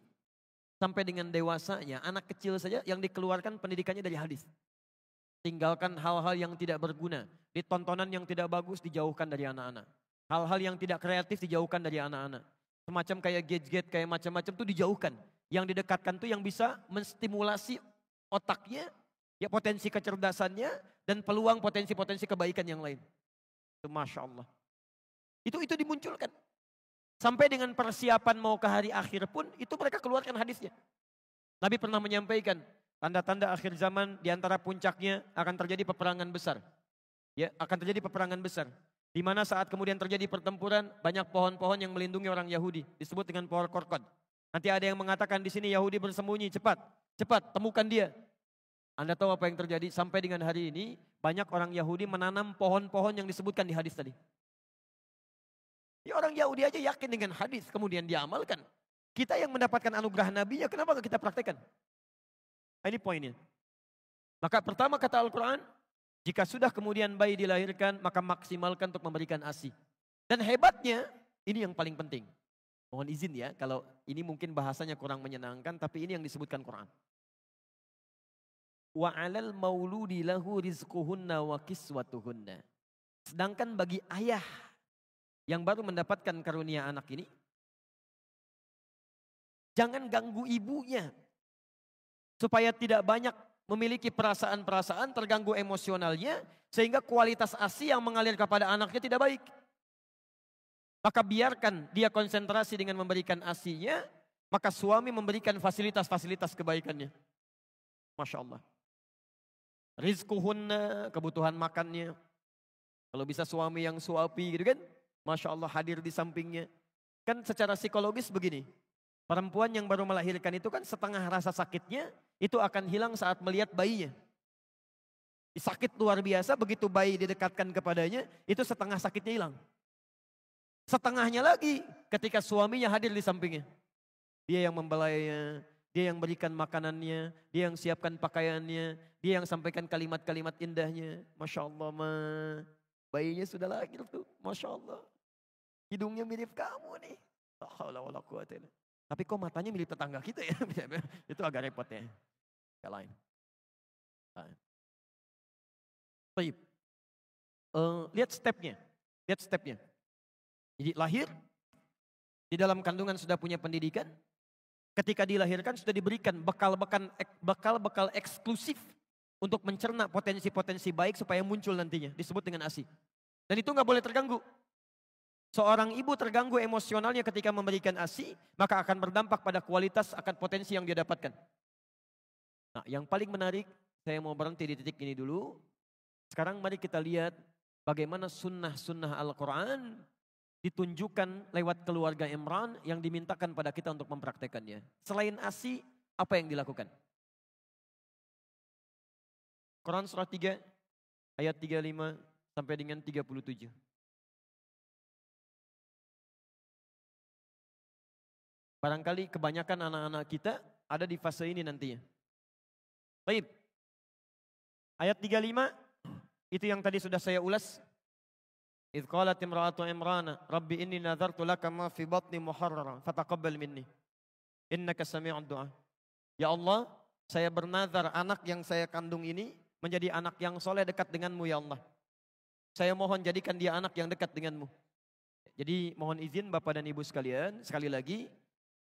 sampai dengan dewasanya, anak kecil saja yang dikeluarkan pendidikannya dari hadis. Tinggalkan hal-hal yang tidak berguna, di tontonan yang tidak bagus dijauhkan dari anak-anak. Hal-hal yang tidak kreatif dijauhkan dari anak-anak. Semacam kayak gadget, kayak macam-macam itu dijauhkan. Yang didekatkan tuh yang bisa menstimulasi otaknya, ya potensi kecerdasannya, dan peluang potensi-potensi kebaikan yang lain. Itu Masya Allah. Itu dimunculkan. Sampai dengan persiapan mau ke hari akhir pun, itu mereka keluarkan hadisnya. Nabi pernah menyampaikan, tanda-tanda akhir zaman diantara puncaknya akan terjadi peperangan besar. Ya, akan terjadi peperangan besar. Di mana saat kemudian terjadi pertempuran, banyak pohon-pohon yang melindungi orang Yahudi. Disebut dengan pohon korkod. Nanti ada yang mengatakan di sini Yahudi bersembunyi, cepat, temukan dia. Anda tahu apa yang terjadi? Sampai dengan hari ini, banyak orang Yahudi menanam pohon-pohon yang disebutkan di hadis tadi. Ya, orang Yahudi aja yakin dengan hadis, kemudian diamalkan. Kita yang mendapatkan anugerah Nabi-nya, kenapa gak kita praktekkan? Ini poinnya. Maka pertama kata Al-Quran, jika sudah kemudian bayi dilahirkan, maka maksimalkan untuk memberikan ASI. Dan hebatnya, ini yang paling penting. Mohon izin ya, kalau ini mungkin bahasanya kurang menyenangkan, tapi ini yang disebutkan Quran. Wa 'alal mauludi lahu rizquhunna wa kiswatuhunna. Sedangkan bagi ayah yang baru mendapatkan karunia anak ini, jangan ganggu ibunya. Supaya tidak banyak memiliki perasaan-perasaan, terganggu emosionalnya, sehingga kualitas ASI yang mengalir kepada anaknya tidak baik. Maka biarkan dia konsentrasi dengan memberikan ASI-nya, maka suami memberikan fasilitas-fasilitas kebaikannya. Masya Allah. rizquhunna, kebutuhan makannya. Kalau bisa suami yang suapi gitu kan, Masya Allah hadir di sampingnya. Kan secara psikologis begini, perempuan yang baru melahirkan itu kan setengah rasa sakitnya, itu akan hilang saat melihat bayinya. Sakit luar biasa, begitu bayi didekatkan kepadanya, itu setengah sakitnya hilang. Setengahnya lagi ketika suaminya hadir di sampingnya. Dia yang membelainya, dia yang berikan makanannya, dia yang siapkan pakaiannya, dia yang sampaikan kalimat-kalimat indahnya. Masya Allah, bayinya sudah lahir tuh, Masya Allah. Hidungnya mirip kamu nih. Tapi kok matanya mirip tetangga kita ya? Itu agak repot ya. Gak lain. Baik. Lihat stepnya. Lihat stepnya. Jadi lahir, di dalam kandungan sudah punya pendidikan. Ketika dilahirkan sudah diberikan bekal-bekal eksklusif untuk mencerna potensi-potensi baik supaya muncul nantinya. Disebut dengan ASI. Dan itu nggak boleh terganggu. Seorang ibu terganggu emosionalnya ketika memberikan ASI, maka akan berdampak pada kualitas akan potensi yang dia dapatkan. Nah, yang paling menarik, saya mau berhenti di titik ini dulu. Sekarang mari kita lihat bagaimana sunnah-sunnah Al-Quran ditunjukkan lewat keluarga Imran yang dimintakan pada kita untuk mempraktekannya. Selain ASI, apa yang dilakukan? Quran surah 3 ayat 35 sampai dengan 37. Barangkali kebanyakan anak-anak kita ada di fase ini nantinya. Baik. Ayat 35 itu yang tadi sudah saya ulas. Idz qalat imra'atu Imran, "Rabbi inni nadzartu laka ma fi batni muharraran fataqabbal minni. Innaka sami'ud du'a." Ya Allah, saya bernazar anak yang saya kandung ini menjadi anak yang soleh dekat denganmu ya Allah. Saya mohon jadikan dia anak yang dekat denganmu. Jadi mohon izin Bapak dan Ibu sekalian, sekali lagi,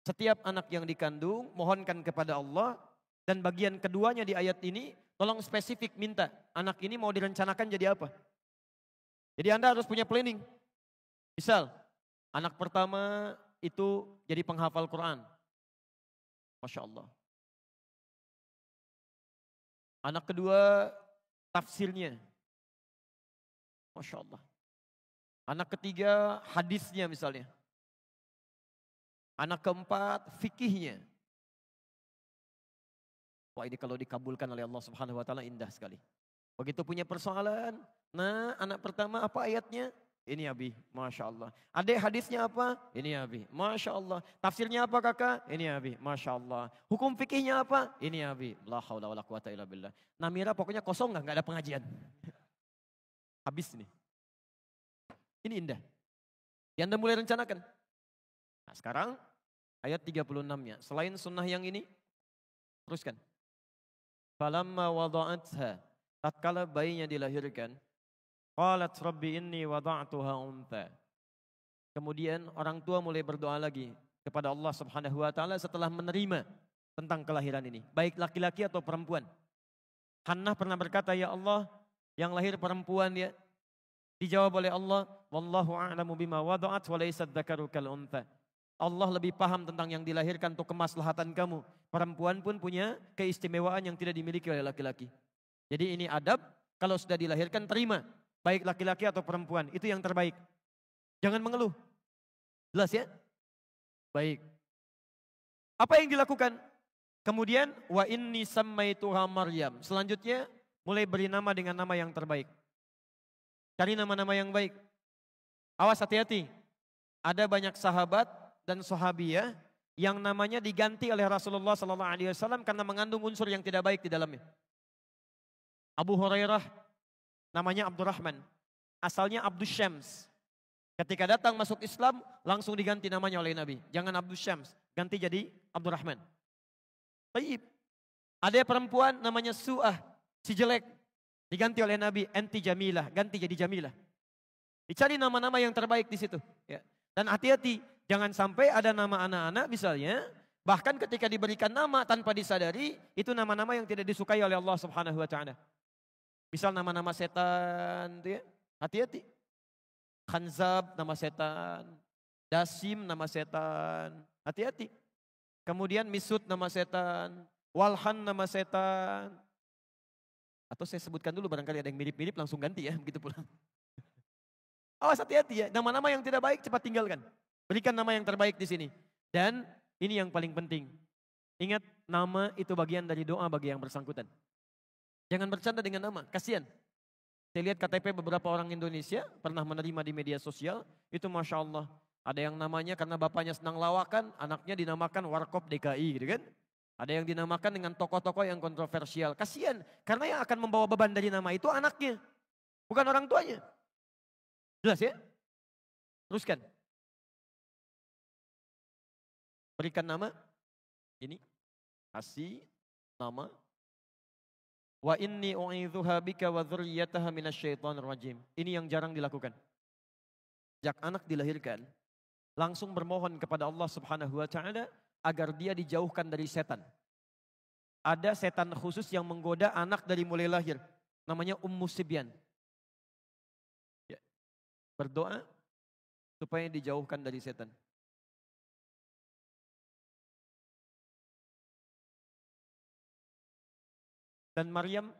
setiap anak yang dikandung mohonkan kepada Allah. Dan bagian keduanya di ayat ini, tolong spesifik minta, anak ini mau direncanakan jadi apa? Jadi Anda harus punya planning. Misal, anak pertama itu jadi penghafal Quran. Masya Allah. Anak kedua, tafsirnya. Masya Allah. Anak ketiga, hadisnya misalnya. Anak keempat, fikihnya. Wah, ini kalau dikabulkan oleh Allah Subhanahu wa taala indah sekali. Begitu punya persoalan, nah anak pertama apa ayatnya? Ini Abi, Masya Allah. Adik hadisnya apa? Ini Abi, Masya Allah. Tafsirnya apa kakak? Ini Abi, Masya Allah. Hukum fikihnya apa? Ini Abi. La haula wala quwata illa billah. Namira pokoknya kosong nggak ada pengajian. Habis nih. Ini indah. Yang Anda mulai rencanakan. Nah sekarang ayat 36-nya. Selain sunnah yang ini, teruskan. Falamma wada'atha, tatkala bayinya dilahirkan, qalat rabbi inni wada'tuha untha. Kemudian orang tua mulai berdoa lagi kepada Allah Subhanahu wa taala setelah menerima tentang kelahiran ini, baik laki-laki atau perempuan. Hannah pernah berkata, ya Allah, yang lahir perempuan ya. Dijawab oleh Allah, wallahu a'lamu bima wada'at wa laysa dzakaru kal untha. Allah lebih paham tentang yang dilahirkan untuk kemaslahatan kamu. Perempuan pun punya keistimewaan yang tidak dimiliki oleh laki-laki. Jadi ini adab, kalau sudah dilahirkan terima. Baik laki-laki atau perempuan, itu yang terbaik. Jangan mengeluh. Jelas ya? Baik. Apa yang dilakukan? Kemudian, wa inni sammaituha Maryam. Selanjutnya, mulai beri nama dengan nama yang terbaik. Cari nama-nama yang baik. Awas hati-hati. Ada banyak sahabat dan sahabiyah yang namanya diganti oleh Rasulullah SAW karena mengandung unsur yang tidak baik di dalamnya. Abu Hurairah namanya Abdurrahman, asalnya Abdus Syams. Ketika datang masuk Islam langsung diganti namanya oleh Nabi. Jangan Abdus Syams, ganti jadi Abdurrahman. Baik. Ada perempuan namanya Su'ah, si jelek, diganti oleh Nabi enti Jamilah, ganti jadi Jamilah. Dicari nama-nama yang terbaik di situ. Ya. Dan hati-hati. Jangan sampai ada nama anak-anak misalnya, bahkan ketika diberikan nama tanpa disadari, itu nama-nama yang tidak disukai oleh Allah Subhanahu wa taala. Misal nama-nama setan, ya. Hati-hati. Khanzab nama setan, Dasim nama setan, hati-hati. Kemudian Misut nama setan, Walhan nama setan. Atau saya sebutkan dulu barangkali ada yang mirip-mirip langsung ganti ya, begitu pulang. Awas hati-hati ya, nama-nama yang tidak baik cepat tinggalkan. Berikan nama yang terbaik di sini. Dan ini yang paling penting. Ingat, nama itu bagian dari doa bagi yang bersangkutan. Jangan bercanda dengan nama, kasihan. Saya lihat KTP beberapa orang Indonesia pernah menerima di media sosial, itu Masya Allah. Ada yang namanya karena bapaknya senang lawakan, anaknya dinamakan Warkop DKI gitu kan. Ada yang dinamakan dengan tokoh-tokoh yang kontroversial. Kasihan, karena yang akan membawa beban dari nama itu anaknya, bukan orang tuanya. Jelas ya? Teruskan. Berikan nama, ini, kasih nama. Wa inni u'idzuha bika wa dzurriyyataha minasyaitonir rajim. Ini yang jarang dilakukan. Sejak anak dilahirkan, langsung bermohon kepada Allah Subhanahu wa taala agar dia dijauhkan dari setan. Ada setan khusus yang menggoda anak dari mulai lahir, namanya Ummu Sibyan. Ya. Berdoa supaya dijauhkan dari setan. Dan Maryam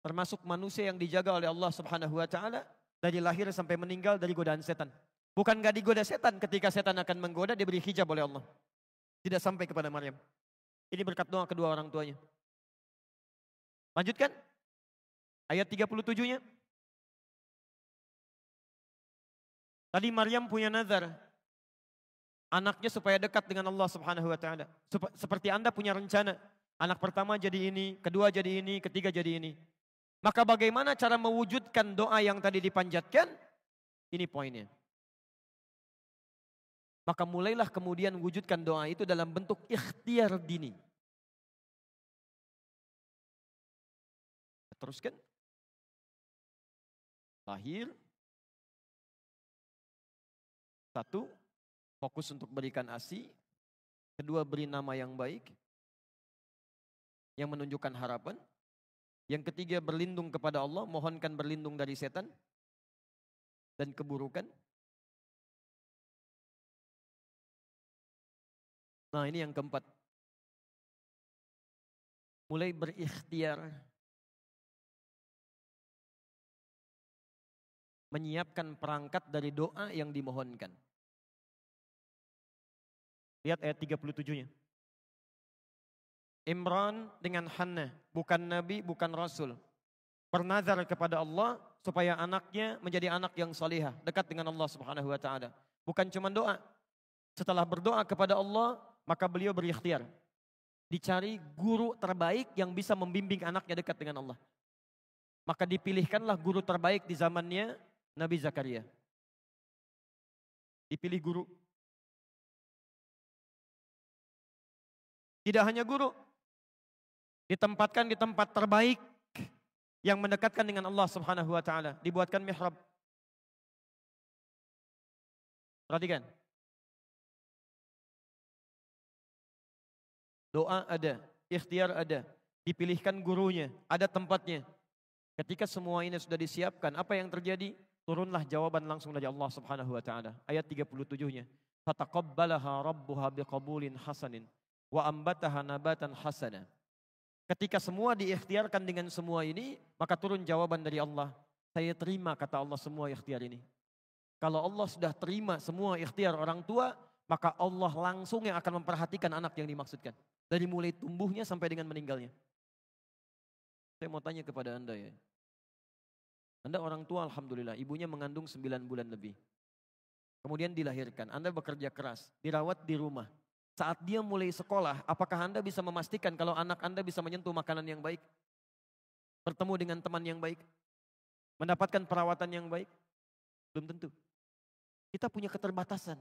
termasuk manusia yang dijaga oleh Allah Subhanahu wa taala dari lahir sampai meninggal dari godaan setan. Bukan gak digoda setan, ketika setan akan menggoda diberi hijab oleh Allah. Tidak sampai kepada Maryam. Ini berkat doa kedua orang tuanya. Lanjutkan. Ayat 37-nya. Tadi Maryam punya nazar. Anaknya supaya dekat dengan Allah Subhanahu wa taala. Seperti Anda punya rencana. Anak pertama jadi ini, kedua jadi ini, ketiga jadi ini. Maka bagaimana cara mewujudkan doa yang tadi dipanjatkan? Ini poinnya. Maka mulailah kemudian wujudkan doa itu dalam bentuk ikhtiar dini. Teruskan. Lahir. Satu, fokus untuk berikan ASI. Kedua, beri nama yang baik, yang menunjukkan harapan. Yang ketiga, berlindung kepada Allah, mohonkan berlindung dari setan dan keburukan. Nah, ini yang keempat. Mulai berikhtiar menyiapkan perangkat dari doa yang dimohonkan. Lihat ayat 37-nya. Imran dengan Hannah, bukan nabi, bukan rasul, bernazar kepada Allah supaya anaknya menjadi anak yang salihah, dekat dengan Allah Subhanahu wa taala. Bukan cuma doa. Setelah berdoa kepada Allah, maka beliau berikhtiar. Dicari guru terbaik yang bisa membimbing anaknya dekat dengan Allah. Maka dipilihkanlah guru terbaik di zamannya Nabi Zakaria. Dipilih guru. Tidak hanya guru. Ditempatkan di tempat terbaik yang mendekatkan dengan Allah Subhanahu wa taala. Dibuatkan mihrab. Perhatikan. Doa ada, ikhtiar ada, dipilihkan gurunya, ada tempatnya. Ketika semua ini sudah disiapkan, apa yang terjadi? Turunlah jawaban langsung dari Allah Subhanahu wa taala. Ayat 37-nya. Fataqabbalaha rabbuha biqabulin hasanin wa ambataha nabatan hasana. Ketika semua diikhtiarkan dengan semua ini, maka turun jawaban dari Allah. Saya terima, kata Allah, semua ikhtiar ini. Kalau Allah sudah terima semua ikhtiar orang tua, maka Allah langsung yang akan memperhatikan anak yang dimaksudkan. Dari mulai tumbuhnya sampai dengan meninggalnya. Saya mau tanya kepada Anda ya. Anda orang tua, alhamdulillah, ibunya mengandung 9 bulan lebih. Kemudian dilahirkan, Anda bekerja keras, dirawat di rumah. Saat dia mulai sekolah, apakah Anda bisa memastikan kalau anak Anda bisa menyentuh makanan yang baik? Bertemu dengan teman yang baik? Mendapatkan perawatan yang baik? Belum tentu. Kita punya keterbatasan.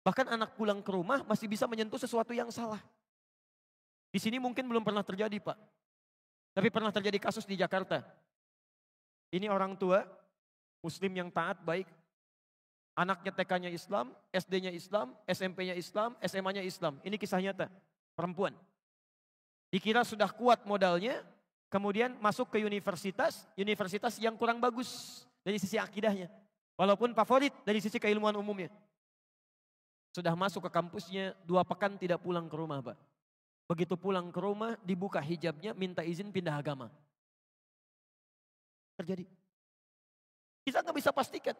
Bahkan anak pulang ke rumah masih bisa menyentuh sesuatu yang salah. Di sini mungkin belum pernah terjadi, Pak. Tapi pernah terjadi kasus di Jakarta. Ini orang tua, muslim yang taat, baik. Anaknya TK-nya Islam, SD-nya Islam, SMP-nya Islam, SMA-nya Islam. Ini kisah nyata, perempuan. Dikira sudah kuat modalnya, kemudian masuk ke universitas yang kurang bagus dari sisi akidahnya. Walaupun favorit dari sisi keilmuan umumnya. Sudah masuk ke kampusnya, 2 pekan tidak pulang ke rumah, Pak. Begitu pulang ke rumah, dibuka hijabnya, minta izin pindah agama. terjadi. Kita nggak bisa pastikan.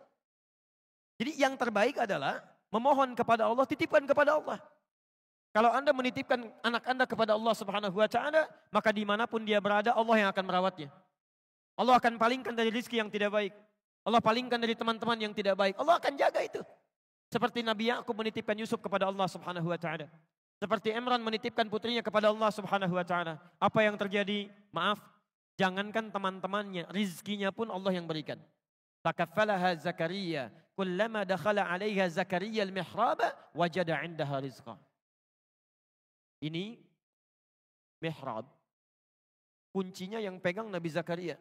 Jadi yang terbaik adalah memohon kepada Allah, titipkan kepada Allah. Kalau Anda menitipkan anak Anda kepada Allah Subhanahu wa Ta'ala, maka dimanapun dia berada, Allah yang akan merawatnya. Allah akan palingkan dari rizki yang tidak baik. Allah palingkan dari teman-teman yang tidak baik. Allah akan jaga itu. Seperti Nabi Ya'qub menitipkan Yusuf kepada Allah Subhanahu wa Ta'ala. Seperti Imran menitipkan putrinya kepada Allah Subhanahu wa Ta'ala. Apa yang terjadi? Maaf, jangankan teman-temannya, rizkinya pun Allah yang berikan. Takaffalaha Zakaria, kullama dakhala 'alaiha Zakaria al-mihraba wajada 'indaha rizqa. Ini mihrab. Kuncinya yang pegang Nabi Zakaria.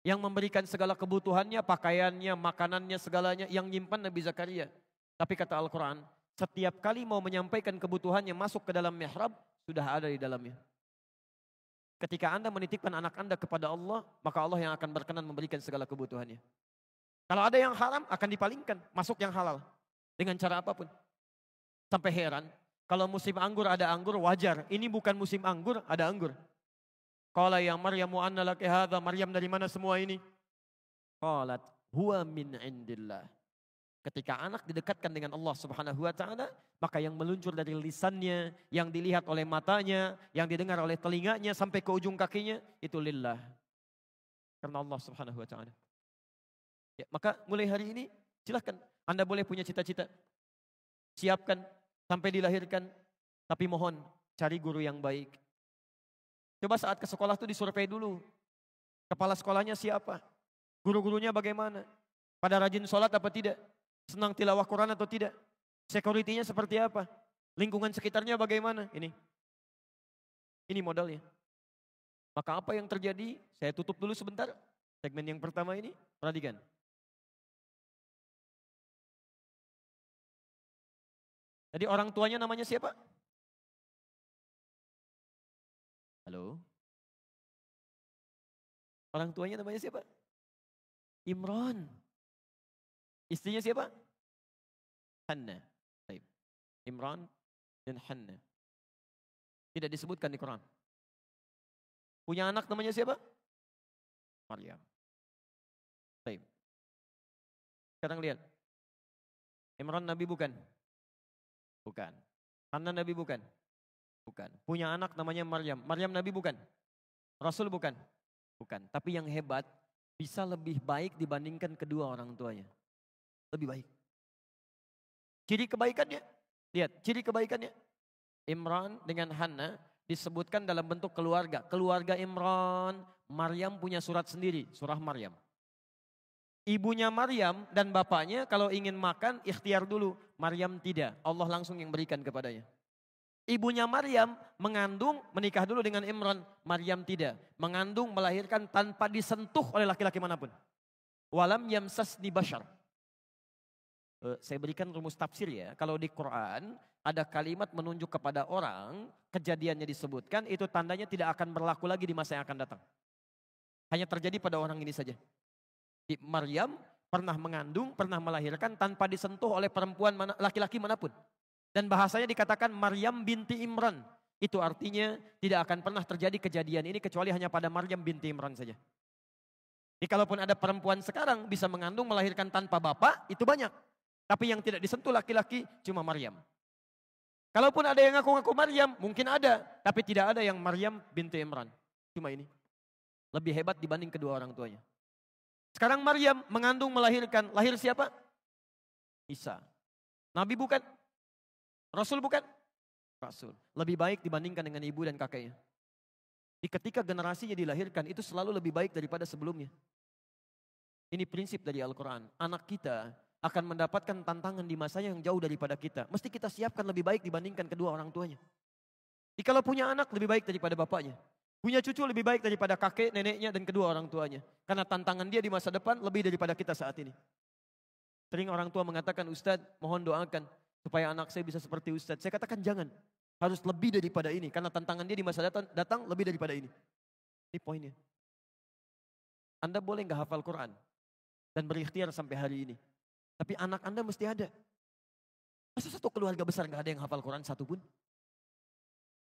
Yang memberikan segala kebutuhannya, pakaiannya, makanannya, segalanya yang nyimpan Nabi Zakaria. Tapi kata Al-Quran, setiap kali mau menyampaikan kebutuhannya masuk ke dalam mihrab, sudah ada di dalamnya. Ketika Anda menitipkan anak Anda kepada Allah, maka Allah yang akan berkenan memberikan segala kebutuhannya. Kalau ada yang haram, akan dipalingkan, masuk yang halal. Dengan cara apapun. Sampai heran, kalau musim anggur ada anggur, wajar. Ini bukan musim anggur, ada anggur. Qala ya Maryamu anna laki hadha, Maryam dari mana semua ini? Qalat huwa min indillah. Ketika anak didekatkan dengan Allah Subhanahu wa Ta'ala, maka yang meluncur dari lisannya, yang dilihat oleh matanya, yang didengar oleh telinganya sampai ke ujung kakinya, itu lillah. Karena Allah Subhanahu wa Ta'ala. Ya, maka mulai hari ini silahkan Anda boleh punya cita-cita. Siapkan sampai dilahirkan, tapi mohon cari guru yang baik. Coba saat ke sekolah itu disurvei dulu. Kepala sekolahnya siapa? Guru-gurunya bagaimana? Pada rajin sholat apa tidak? Senang tilawah Quran atau tidak? Security-nya seperti apa? Lingkungan sekitarnya bagaimana? Ini modalnya. Maka apa yang terjadi? Saya tutup dulu sebentar. Segmen yang pertama ini, perhatikan. Jadi orang tuanya namanya siapa? Halo? Orang tuanya namanya siapa? Imran. Istrinya siapa? Hanna. Baik. Imran dan Hanna. Tidak disebutkan di Quran. Punya anak namanya siapa? Maryam. Baik. Sekarang lihat. Imran Nabi bukan? Bukan. Hanna Nabi bukan? Bukan. Punya anak namanya Maryam. Maryam Nabi bukan? Rasul bukan? Bukan. Tapi yang hebat, bisa lebih baik dibandingkan kedua orang tuanya. Lebih baik. Ciri kebaikannya, lihat ciri kebaikannya. Imran dengan Hanna disebutkan dalam bentuk keluarga. Keluarga Imran, Maryam punya surat sendiri, surah Maryam. Ibunya Maryam dan bapaknya kalau ingin makan ikhtiar dulu. Maryam tidak, Allah langsung yang berikan kepadanya. Ibunya Maryam mengandung, menikah dulu dengan Imran. Maryam tidak, mengandung, melahirkan tanpa disentuh oleh laki-laki manapun. Walam yamsasni bashar. Saya berikan rumus tafsir ya. Kalau di Quran ada kalimat menunjuk kepada orang, kejadiannya disebutkan, itu tandanya tidak akan berlaku lagi di masa yang akan datang. Hanya terjadi pada orang ini saja. Di Maryam pernah mengandung, pernah melahirkan tanpa disentuh oleh perempuan laki-laki manapun. Dan bahasanya dikatakan Maryam binti Imran. Itu artinya tidak akan pernah terjadi kejadian ini kecuali hanya pada Maryam binti Imran saja. Jadi kalaupun ada perempuan sekarang bisa mengandung, melahirkan tanpa bapak, itu banyak. Tapi yang tidak disentuh laki-laki cuma Maryam. Kalaupun ada yang ngaku-ngaku Maryam, mungkin ada. Tapi tidak ada yang Maryam binti Imran. Cuma ini. Lebih hebat dibanding kedua orang tuanya. Sekarang Maryam mengandung, melahirkan. Lahir siapa? Isa. Nabi bukan? Rasul bukan? Rasul. Lebih baik dibandingkan dengan ibu dan kakeknya. Di ketika generasinya dilahirkan, itu selalu lebih baik daripada sebelumnya. Ini prinsip dari Al-Quran. Anak kita akan mendapatkan tantangan di masanya yang jauh daripada kita. Mesti kita siapkan lebih baik dibandingkan kedua orang tuanya. Jadi kalau punya anak lebih baik daripada bapaknya. Punya cucu lebih baik daripada kakek, neneknya, dan kedua orang tuanya. Karena tantangan dia di masa depan lebih daripada kita saat ini. Sering orang tua mengatakan, Ustadz mohon doakan supaya anak saya bisa seperti Ustadz. Saya katakan jangan. Harus lebih daripada ini. Karena tantangan dia di masa datang lebih daripada ini. Ini poinnya. Anda boleh nggak hafal Quran dan berikhtiar sampai hari ini. Tapi anak Anda mesti ada. Masa satu keluarga besar gak ada yang hafal Quran satupun?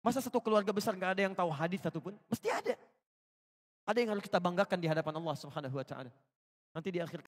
Masa satu keluarga besar gak ada yang tahu hadis satupun? Mesti ada. Ada yang harus kita banggakan di hadapan Allah Subhanahu wa taala. Nanti di akhir